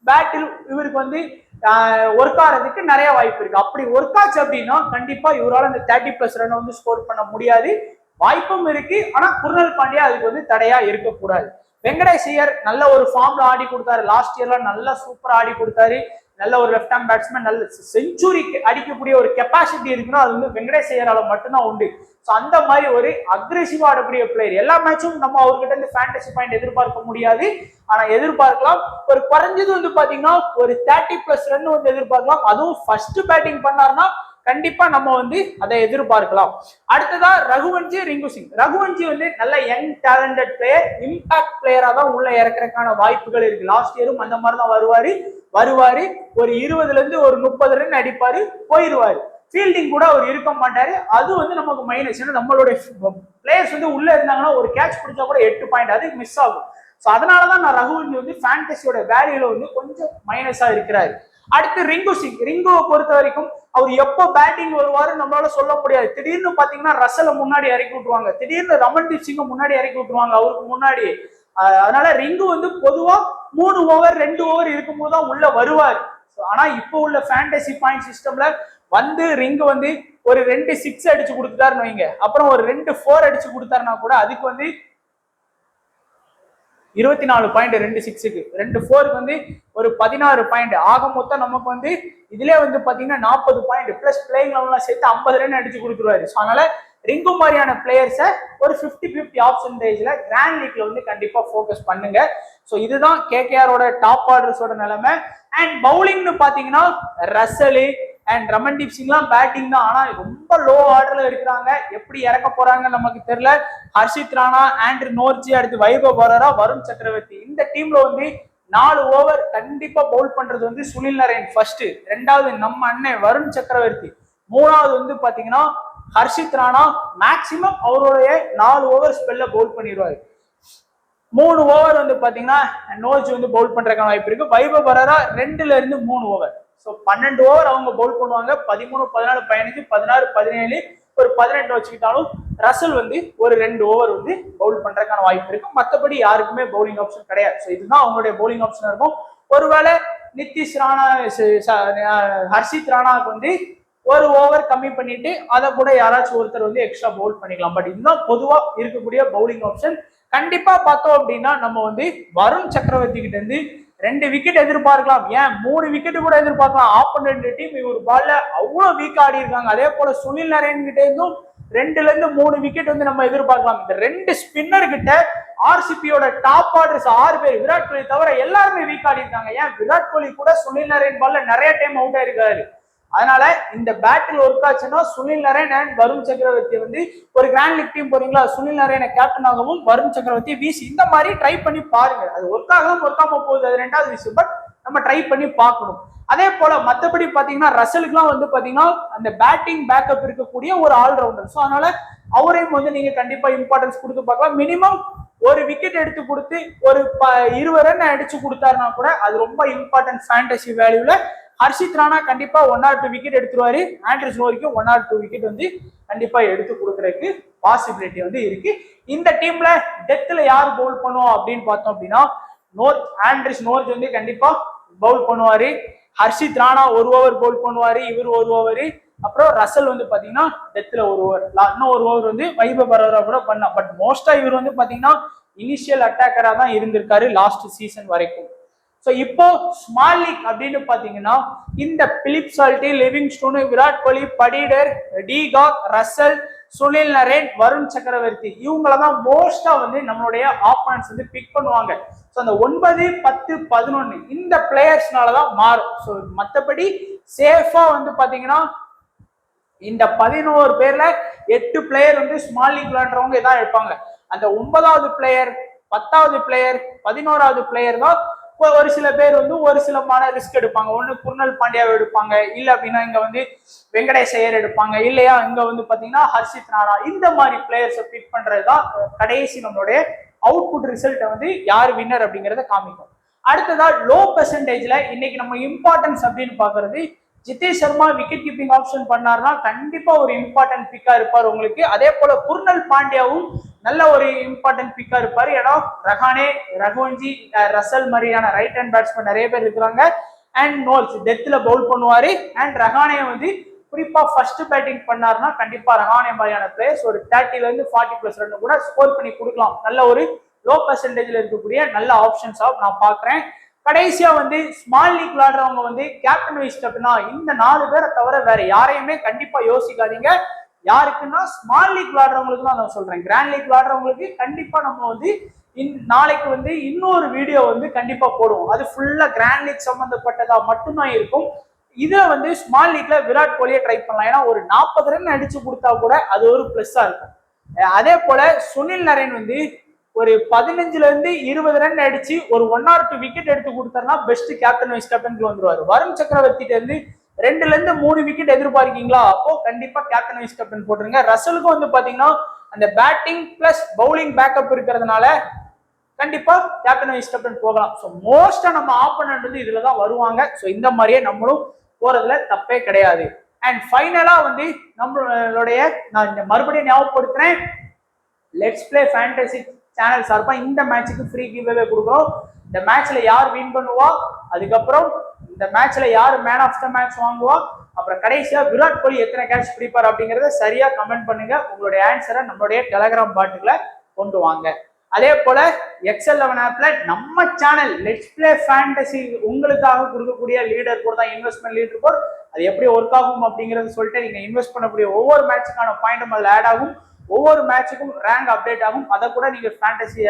பேட்டில் இவருக்கு வந்து ஒர்க் ஆகிறதுக்கு நிறைய வாய்ப்பு இருக்கு. அப்படி ஒர்க் ஆச்சு அப்படின்னா கண்டிப்பா இவரால் அந்த 30+ ரன் வந்து ஸ்கோர் பண்ண முடியாது. வாய்ப்பும் இருக்கு, ஆனா குர்னல் பாண்டியா அதுக்கு வந்து தடையா இருக்கக்கூடாது. வெங்கடேஷ் ஐயர் நல்ல ஒரு ஃபார்ம்ல ஆடி கொடுத்தாரு. லாஸ்ட் இயர்ல நல்லா சூப்பரா ஆடி கொடுத்தாரு. நல்ல ஒரு லெஃப்ட் ஹேண்ட் பேட்ஸ்மேன், நல்ல செஞ்சுரி அடிக்கக்கூடிய ஒரு கெப்பாசிட்டி இருக்குன்னா அது வந்து வெங்கடேஷ் ஐயரால மட்டும்தான் உண்டு. ஸோ அந்த மாதிரி ஒரு அக்ரெசிவா ஆடக்கூடிய பிளேயர். எல்லா மேட்சும் நம்ம அவர்கிட்ட இருந்து ஃபேண்டசி பாயிண்ட் எதிர்பார்க்க முடியாது, ஆனா எதிர்பார்க்கலாம். ஒரு குறைஞ்சது வந்து பாத்தீங்கன்னா ஒரு 30+ ரன் வந்து எதிர்பார்க்கலாம். அதுவும் ஃபர்ஸ்ட் பேட்டிங் பண்ணாருன்னா கண்டிப்பா நம்ம வந்து அதை எதிர்பார்க்கலாம். அடுத்ததா ரகுவன்ஜி, ரிங்கு சிங். ரகுவன்ஜி வந்து நல்ல யங் டேலண்டட் பிளேயர், இம்பாக்ட் பிளேயரா தான் உள்ள இறக்குறதுக்கான வாய்ப்புகள் இருக்கு. லாஸ்ட் இயரும் அந்த மாதிரி தான் வருவாரு. ஒரு 20ல இருந்து ஒரு 30 ரன் அடிப்பாரு, போயிருவாரு. ஃபீல்டிங் கூட அவர் இருக்க மாட்டாரு. அது வந்து நமக்கு மைனஸ். ஏன்னா நம்மளுடைய பிளேயர்ஸ் வந்து உள்ள இருந்தாங்கன்னா ஒரு கேட்ச் பிடிச்சா கூட 8 பாயிண்ட் அது மிஸ் ஆகும். ஸோ அதனாலதான் நான் ரகுவன்ஜி வந்து ஃபேண்டசியோட வேல்யூல வந்து கொஞ்சம் மைனஸா இருக்கிறாரு. அடுத்து ரிங்கு சிங். ரிங்குவை பொறுத்த வரைக்கும் அவர் எப்போ பேட்டிங் வருவாருன்னு நம்மளால சொல்ல முடியாது. திடீர்னு பாத்தீங்கன்னா ரசலை முன்னாடி இறக்கி விட்டுருவாங்க, திடீர்னு ரமன்தீப் சிங்கை முன்னாடி இறக்கி விட்டுருவாங்க அவருக்கு முன்னாடி. அதனால ரிங்கு வந்து பொதுவா 3 ஓவர் 2 ஓவர் இருக்கும் போதுதான் உள்ள வருவார். ஆனா இப்போ உள்ள ஃபேண்டசி பாயிண்ட் சிஸ்டம்ல வந்து ரிங்கு வந்து ஒரு 2 6 அடிச்சு கொடுத்துட்டாருன்னு வைங்க, அப்புறம் ஒரு 2 4 அடிச்சு கொடுத்தாருன்னா கூட அதுக்கு வந்து 24 பாயிண்ட், 2 6க்கு 2 4க்கு வந்து ஒரு 16 பாயிண்ட். ஆக மொத்தம் நமக்கு வந்து இதுல வந்து பாத்தீங்கன்னா 40 பாயிண்ட் பிளஸ் பிளேயிங் லெவல்லாம் சேர்த்து 50 ரன் அடிச்சு கொடுத்துருவாரு. அதனால ரிங்கு மாதிரியான பிளேயர்ஸை ஒரு 50-50 ஆப்ஷன்டேஜ்ல கிராண்ட் லீக்ல வந்து கண்டிப்பா ஃபோக்கஸ் பண்ணுங்க. ஸோ இதுதான் கேகேஆரோட டாப் ஆர்டர்ஸோட நிலைமை. அண்ட் பவுலிங்னு பாத்தீங்கன்னா ரசலு அண்ட் ரமன்தீப் சிங்லாம் பேட்டிங் தான், ஆனா ரொம்ப லோ ஆர்டர்ல இருக்கிறாங்க. எப்படி இறக்க போறாங்க நமக்கு தெரியல. ஹர்ஷித் ராணா, ஆண்ட்ரி நோர்ஜி, அடுத்து வைபவ் பரோரா, வருண் சக்கரவர்த்தி. இந்த டீம்ல வந்து 4 ஓவர் கண்டிப்பா பவுல் பண்றது வந்து சுனில் நரேன் ஃபர்ஸ்ட், 2வது நம்ம அண்ணன் வருண் சக்கரவர்த்தி, 3வது வந்து பாத்தீங்கன்னா ஹர்ஷித் ராணா. மேக்சிமம் அவருடைய 4 ஓவர் ஸ்பெல்ல பவுல் பண்ணிடுவாரு. 3 ஓவர் வந்து பாத்தீங்கன்னா நோர்ஜி வந்து பவுல் பண்றதுக்கான வாய்ப்பு இருக்கு. வைபவ் பரோரா 2ல இருந்து 3 ஓவர். ஸோ 12 ஓவர் அவங்க பவுல் பண்ணுவாங்க. 13, 14, 15, 16, 17, ஒரு 18 வச்சுக்கிட்டாலும் ரசல் வந்து ஒரு 2 ஓவர் வந்து பவுல் பண்றதுக்கான வாய்ப்பு இருக்கு. மற்றபடி யாருக்குமே பவுலிங் ஆப்ஷன் கிடையாது. ஸோ இதுதான் அவங்களுடைய பவுலிங் ஆப்ஷன் இருக்கும். ஒருவேளை நிதிஷ் ராணா, ஹர்ஷித் ராணாவுக்கு வந்து ஒரு ஓவர் கம்மி பண்ணிட்டு அதை கூட யாராச்சும் ஒருத்தர் வந்து எக்ஸ்ட்ரா பவுல் பண்ணிக்கலாம். பட் இதுதான் பொதுவா இருக்கக்கூடிய பவுலிங் ஆப்ஷன். கண்டிப்பா பார்த்தோம் அப்படின்னா நம்ம வந்து வருண் சக்கரவர்த்தி கிட்ட இருந்து 2 விக்கெட் எதிர்பார்க்கலாம், ஏன் 3 விக்கெட் கூட எதிர்பார்க்கலாம். ஆப்போனன்ட் டீம் இவர் பால்ல அவ்வளவு வீக் ஆடி இருக்காங்க. அதே போல சுனில் நரேன் கிட்ட இருந்தும் 2ல இருந்து 3 விக்கெட் வந்து நம்ம எதிர்பார்க்கலாம். இந்த 2 ஸ்பின்னர் கிட்ட ஆர்சிபியோட டாப் ஆர்டர்ஸ் 6 பேர், விராட் கோலி தவிர எல்லாருமே வீக் ஆடி இருக்காங்க. ஏன் விராட் கோலி கூட சுனில் நரேன் பால்ல நிறைய டைம் அவுட் ஆயிருக்காரு. அதனால இந்த பேட்டில் ஒர்க் ஆச்சுன்னா சுனில் நரேன் அண்ட் வருண் சக்கரவர்த்தி வந்து ஒரு கிராண்ட் லீக் டீம் போறீங்களா, சுனில் நரேனை கேப்டனாகவும் வருண் சக்கரவர்த்தி வீசி இந்த மாதிரி ட்ரை பண்ணி பாருங்க. அது ஒர்க் ஆகாம போகுது, அது 2வது விஷயம். பட் நம்ம ட்ரை பண்ணி பார்க்கணும். அதே போல மற்றபடி பாத்தீங்கன்னா ரசலுக்குலாம் வந்து பாத்தீங்கன்னா அந்த பேட்டிங் பேக்கப் இருக்கக்கூடிய ஒரு ஆல்ரவுண்டர். ஸோ அதனால அவரையும் வந்து நீங்க கண்டிப்பா இம்பார்ட்டன்ஸ் கொடுத்து பார்க்கலாம். மினிமம் ஒரு விக்கெட் எடுத்து கொடுத்து ஒரு 20 ரன் அடிச்சு கொடுத்தாருன்னா கூட அது ரொம்ப இம்பார்ட்டன்ட் ஃபேண்டசி வேல்யூல. ஹர்ஷித் ராணா கண்டிப்பா 1 or 2 விக்கெட் எடுத்துருவாரு. ஆண்ட்ரிஸ் நோரிக்கும் 1 or 2 விக்கெட் வந்து கண்டிப்பா எடுத்து கொடுக்கறதுக்கு பாசிபிலிட்டி வந்து இருக்கு. இந்த டீம்ல டெத்ல யார் பவுல் பண்ணுவோம் அப்படின்னு பார்த்தோம் அப்படின்னா ஆண்ட்ரிஸ் நோர்ஜ் வந்து கண்டிப்பா பவுல் பண்ணுவாரு. ஹர்ஷித் ராணா 1 ஓவர் பவுல் பண்ணுவாரு, இவர் 1 ஓவர். அப்புறம் ரசல் வந்து பாத்தீங்கன்னா டெத்ல 1 ஓவர், இன்னும் 1 ஓவர் வந்து வைபவ் பரோரா கூட பண்ணா. பட் மோஸ்டா இவர் வந்து பாத்தீங்கன்னா இனிஷியல் அட்டாக்கரா தான் இருந்திருக்காரு லாஸ்ட் சீசன் வரைக்கும். ஸோ இப்போ ஸ்மால் லீக் அப்படின்னு பாத்தீங்கன்னா இந்த Philip salty, Livingstone, Virat Kohli, படிடர், de Kock, Russell, Sunil Naren, Varun சக்கரவர்த்தி இவங்களதான் மோஸ்டா வந்து நம்மளுடைய ஆப்போனன்ட்ஸ் வந்து பிக் பண்ணுவாங்க. ஸோ அந்த 9, 10, 11 இந்த பிளேயர்ஸ்னாலதான் மாறும். ஸோ மற்றபடி சேஃபா வந்து பாத்தீங்கன்னா இந்த 11 பேர்ல 8 பிளேயர் வந்து ஸ்மால் லீக் விளையாடுறவங்க இதான் எடுப்பாங்க. அந்த 9வது பிளேயர், 10வது பிளேயர், 11வது பிளேயர் தான் ஒரு சில பேர் வந்து ஒரு சிலமான ரிஸ்க் எடுப்பாங்க. ஒண்ணு குர்னல் பாண்டியாவை எடுப்பாங்க, இல்ல அப்படின்னா இங்க வந்து வெங்கடேஷ் ஐயர் எடுப்பாங்க, இல்லையா இங்க வந்து பாத்தீங்கன்னா ஹர்ஷித் ராணா. இந்த மாதிரி பிளேயர்ஸை பிக் பண்றதுதான் கடைசி நம்மளுடைய அவுட்புட் ரிசல்ட்டை வந்து யார் வின்னர் அப்படிங்கிறத காமிக்கும். அடுத்ததா லோ பெர்சன்டேஜ்ல இன்னைக்கு நம்ம இம்பார்ட்டன்ஸ் அப்படின்னு பாக்குறது Jitesh Sharma wicket keeping option பண்ணாருன்னா கண்டிப்பா ஒரு இம்பார்ட்டன்ட் பிக்கா இருப்பார் உங்களுக்கு. அதே போல குர்னல் பாண்டியாவும் நல்ல ஒரு இம்பார்ட்டன்ட் பிக்கா இருப்பாரு. ஏன்னா ரஹானே, ரகுவன்ஜி, ரசல் மாதிரியான ரைட் ஹேண்ட் பேட்ஸ்மேன் நிறைய பேர் இருக்கிறாங்க. அண்ட் நோல்ஸ் டெத்ல பவுல் பண்ணுவாரு. அண்ட் ரஹானே வந்து குறிப்பா ஃபர்ஸ்ட் பேட்டிங் பண்ணாருன்னா கண்டிப்பா ரஹானே மாதிரியான பிளேயர்ஸ் ஒரு 30ல இருந்து 40+ ரன் கூட ஸ்கோர் பண்ணி கொடுக்கலாம். நல்ல ஒரு லோ பர்சன்டேஜ்ல இருக்கக்கூடிய நல்ல ஆப்ஷன்ஸா நான் பாக்குறேன். கடைசியா வந்து ஸ்மால் லீக் விளையாடுறவங்க வந்து கேப்டன் வைஸ் கேப்டனா இந்த 4 பேரை தவிர வேற யாரையுமே கண்டிப்பா யோசிக்காதீங்க. யாருக்குன்னா ஸ்மால் லீக் விளையாடுறவங்களுக்கு தான் நான் சொல்றேன். கிராண்ட் லீக் விளையாடுறவங்களுக்கு கண்டிப்பா நம்ம வந்து நாளைக்கு வந்து இன்னொரு வீடியோ வந்து கண்டிப்பா போடுவோம். அது ஃபுல்லா கிராண்ட் லீக் சம்பந்தப்பட்டதா மட்டும்தான் இருக்கும். இதை வந்து ஸ்மால் லீக்ல விராட் கோலியை ட்ரை பண்ணலாம். ஏன்னா ஒரு 40 ரன் அடிச்சு கொடுத்தா கூட அது ஒரு பிளஸ்ஸா இருக்கும். அதே போல சுனில் நரேன் வந்து ஒரு 15ல இருந்து 20 ரன் அடிச்சு ஒரு 1 or 2 விக்கெட் எடுத்து கொடுத்தாருன்னா பெஸ்ட் கேப்டன் வைஸ் கேப்டனுக்கு வந்துருவாரு. வருண் சக்கரவர்த்திட்ட இருந்து 2ல இருந்து 3 விக்கெட் எதிர்பார்க்கீங்களா? அப்போ கண்டிப்பா கேப்டன் வைஸ் கேப்டன் போட்டுருங்க. ரசலுக்கும் வந்து பாத்தீங்கன்னா அந்த பேட்டிங் பிளஸ் பவுலிங் பேக்கப் இருக்கிறதுனால கண்டிப்பா கேப்டன் வைஸ் கேப்டன் போகலாம். ஸோ மோஸ்டா நம்ம ஆப்போனன்ட் வந்து இதுலதான் வருவாங்க. ஸோ இந்த மாதிரியே நம்மளும் போறதுல தப்பே கிடையாது. அண்ட் ஃபைனலா வந்து நம்மளுடைய நான் இந்த மறுபடியும் ஞாபகப்படுத்துறேன், லெட்ஸ் பிளே ஃபேண்டசி சேனல் சார்பா இந்த மேட்சுக்கு ஃப்ரீ கிவ்அவே கொடுக்குறோம். இந்த மேட்ச்ல யார் வின் பண்ணுவா, அதுக்கப்புறம் இந்த மேட்ச்ல யார் மேன் ஆஃப் த மேட்ச் வாங்குவா, அப்புறம் கடைசியா விராட் கோலி எத்தனை கேட்ச் பிடிப்பார் அப்படிங்கறத சரியா கமெண்ட் பண்ணுங்க. உங்களுடைய ஆன்சரை நம்மளுடைய டெலகிராம் பாட்டுக்குள்ள கொண்டு வாங்க. அதே போல XL11 ஆப்ல நம்ம சேனல் லெட்ஸ் பிளே ஃபேண்டசி உங்களுக்காக கொடுக்கக்கூடிய லீடர் போர்டு தான் இன்வெஸ்ட்மெண்ட் லீடர் போர்டு. அது எப்படி ஒர்க் ஆகும் அப்படிங்கறது சொல்லிட்டு நீங்க இன்வெஸ்ட் பண்ணக்கூடிய ஒவ்வொரு மேட்சுக்கான பாயிண்ட் அதுல ஆட் ஆகும். ஒவ்வொரு மேட்சுக்கும் ரேங்க் அப்டேட் ஆகும். அதை கூட நீங்க ஃபேண்டசி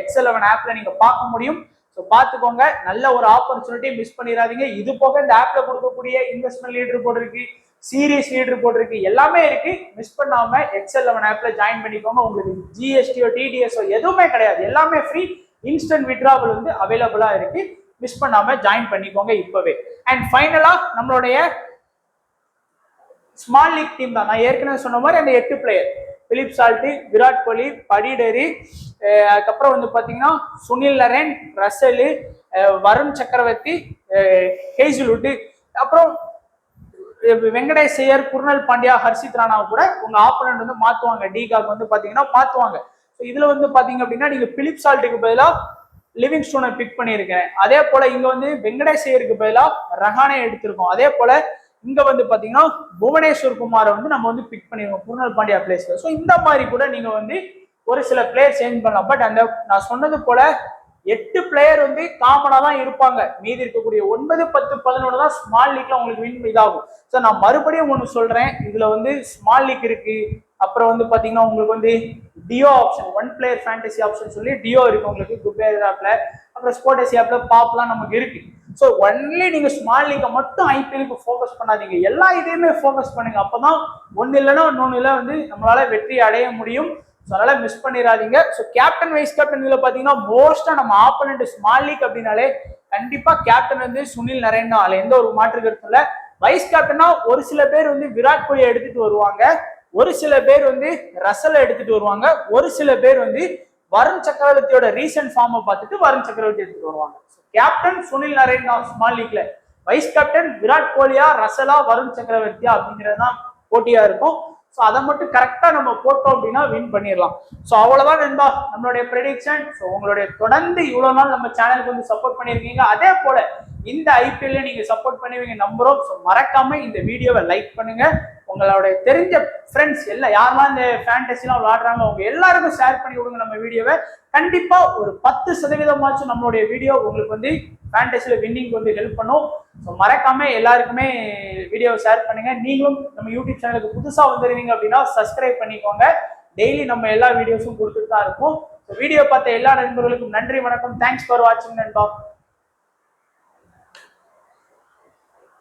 XL11 ஆப்ல நீங்க பார்க்க முடியும். ஸோ பார்த்துக்கோங்க. நல்ல ஒரு ஆப்பர்ச்சுனிட்டி மிஸ் பண்ணிடாதீங்க. இது போக இந்த ஆப்ல கொடுக்கக்கூடிய இன்வெஸ்ட்மெண்ட் லீடர் போர்டு இருக்கு, சீரியஸ் லீடர் போர்டு இருக்கு, எல்லாமே இருக்கு. மிஸ் பண்ணாம XL11 ஆப்ல ஜாயின் பண்ணிக்கோங்க. உங்களுக்கு GSTO TDSO எதுவுமே கிடையாது, எல்லாமே ஃப்ரீ. இன்ஸ்டன்ட் வித்ட்ராவல் வந்து அவைலபிளா இருக்கு. மிஸ் பண்ணாம ஜாயின் பண்ணிக்கோங்க இப்பவே. அண்ட் ஃபைனலா நம்மளுடைய ஸ்மால் லீக் டீம் தான். நான் ஏற்கனவே சொன்ன மாதிரி அந்த 8 player Philip salt, Virat Kohli, படிடரி, அதுக்கப்புறம் வந்து பாத்தீங்கன்னா சுனில் நரேன், ரசல், வருண் சக்கரவர்த்தி, ஹேசில்வுட், அப்புறம் வெங்கடேஷ் ஐயர், குர்னல் பாண்டியா, ஹர்ஷித் ராணாவை கூட உங்க ஆப்போனன்ட் வந்து மாத்துவாங்க. டிகாக் வந்து பாத்தீங்கன்னா மாத்துவாங்க. இதுல வந்து பாத்தீங்க அப்படின்னா நீங்க பிலிப் சால்ட்டுக்கு பதிலா லிவிங் ஸ்டோனை பிக் பண்ணியிருக்கேன். அதே போல இங்க வந்து வெங்கடேஷ் ஐயருக்கு பதிலா ரஹானே எடுத்திருக்கோம். அதே போல இங்க வந்து பாத்தீங்கன்னா புவனேஸ்வர் குமாரை வந்து நம்ம வந்து பிக் பண்ணிருக்கோம் குர்னல் பாண்டியா பிளேஸ்ல. ஸோ இந்த மாதிரி கூட நீங்க வந்து ஒரு சில பிளேயர் சேஞ்ச் பண்ணலாம். பட் அந்த நான் சொன்னது போல 8 பிளேயர் வந்து காமனா தான் இருப்பாங்க. மீதி இருக்கக்கூடிய 9, 10, 11 தான் ஸ்மால் லீக்ல உங்களுக்கு வின் இதாகும். ஸோ நான் மறுபடியும் ஒன்று சொல்றேன், இதுல வந்து ஸ்மால் லீக் இருக்கு. அப்புறம் வந்து பாத்தீங்கன்னா உங்களுக்கு வந்து duo option, 1 player fantasy option சொல்லி டியோ இருக்கு உங்களுக்கு குபேர் ஆப்ல. அப்புறம் ஸ்போர்ட்ஸ் ஆப்ல பாப்லாம் நமக்கு இருக்கு. ஸோ ஒன்லி நீங்க ஸ்மால் லீக்கை மட்டும் ஐபிஎலுக்கு ஃபோக்கஸ் பண்ணாதீங்க, எல்லா இதையுமே ஃபோக்கஸ் பண்ணுங்க. அப்பதான் ஒன்னு இல்லைன்னா இன்னொன்னுல வந்து நம்மளால வெற்றி அடைய முடியும். அதனால மிஸ் பண்ணிடாதீங்க. ஸோ கேப்டன் வைஸ் கேப்டன் இதுல பாத்தீங்கன்னா மோஸ்டா நம்ம ஆப்போனன்ட் ஸ்மால் லீக் அப்படின்னாலே கண்டிப்பா கேப்டன் வந்து சுனில் நரேன் தான், அதுல எந்த ஒரு மாற்று கருத்தும் இல்ல. வைஸ் கேப்டனா ஒரு சில பேர் வந்து விராட் கோலியை எடுத்துட்டு வருவாங்க, ஒரு சில பேர் வந்து ரசலை எடுத்துட்டு வருவாங்க, ஒரு சில பேர் வந்து வருண் சக்கரவர்த்தியோட ரீசன்ட் ஃபார்மை பார்த்துட்டு வருண் சக்கரவர்த்தி எடுத்துட்டு வருவாங்க. கேப்டன் சுனில் நரேன் தான் ஸ்மால் லீக்ல. வைஸ் கேப்டன் விராட் கோலியா, ரசலா, வருண் சக்கரவர்த்தியா அப்படிங்கிறது தான் போட்டியா இருக்கும். ஸோ அதை மட்டும் கரெக்டா நம்ம போட்டோம் அப்படின்னா வின் பண்ணிடலாம். ஸோ அவ்வளவுதான் நண்பா நம்மளுடைய ப்ரெடிக்ஷன். ஸோ உங்களுடைய தொடர்ந்து இவ்வளவு நாள் நம்ம சேனலுக்கு வந்து சப்போர்ட் பண்ணியிருக்கீங்க. அதே போல இந்த ஐபிஎல்ல நீங்க சப்போர்ட் பண்ணுவீங்க நம்புறோம். ஸோ மறக்காம இந்த வீடியோவை லைக் பண்ணுங்க. உங்களுடைய தெரிஞ்ச ஃப்ரெண்ட்ஸ் எல்லாம் யாரெல்லாம் இந்த ஃபேண்டசிலாம் விளையாடுறாங்க அவங்க எல்லாருக்கும் ஷேர் பண்ணி விடுங்க நம்ம வீடியோவை. கண்டிப்பா ஒரு 10% நம்மளுடைய வீடியோ உங்களுக்கு வந்து ஃபேண்டசில வின்னிங் வந்து ஹெல்ப் பண்ணும். ஸோ மறக்காம எல்லாருக்குமே வீடியோவை ஷேர் பண்ணுங்க. நீங்களும் நம்ம யூடியூப் சேனலுக்கு புதுசா வந்துருவீங்க அப்படின்னா சப்ஸ்கிரைப் பண்ணிக்கோங்க. டெய்லி நம்ம எல்லா வீடியோஸும் கொடுத்துட்டு தான் இருக்கும். வீடியோ பார்த்த எல்லா நண்பர்களுக்கும் நன்றி, வணக்கம். தேங்க்ஸ் ஃபார் வாட்சிங் நண்பா.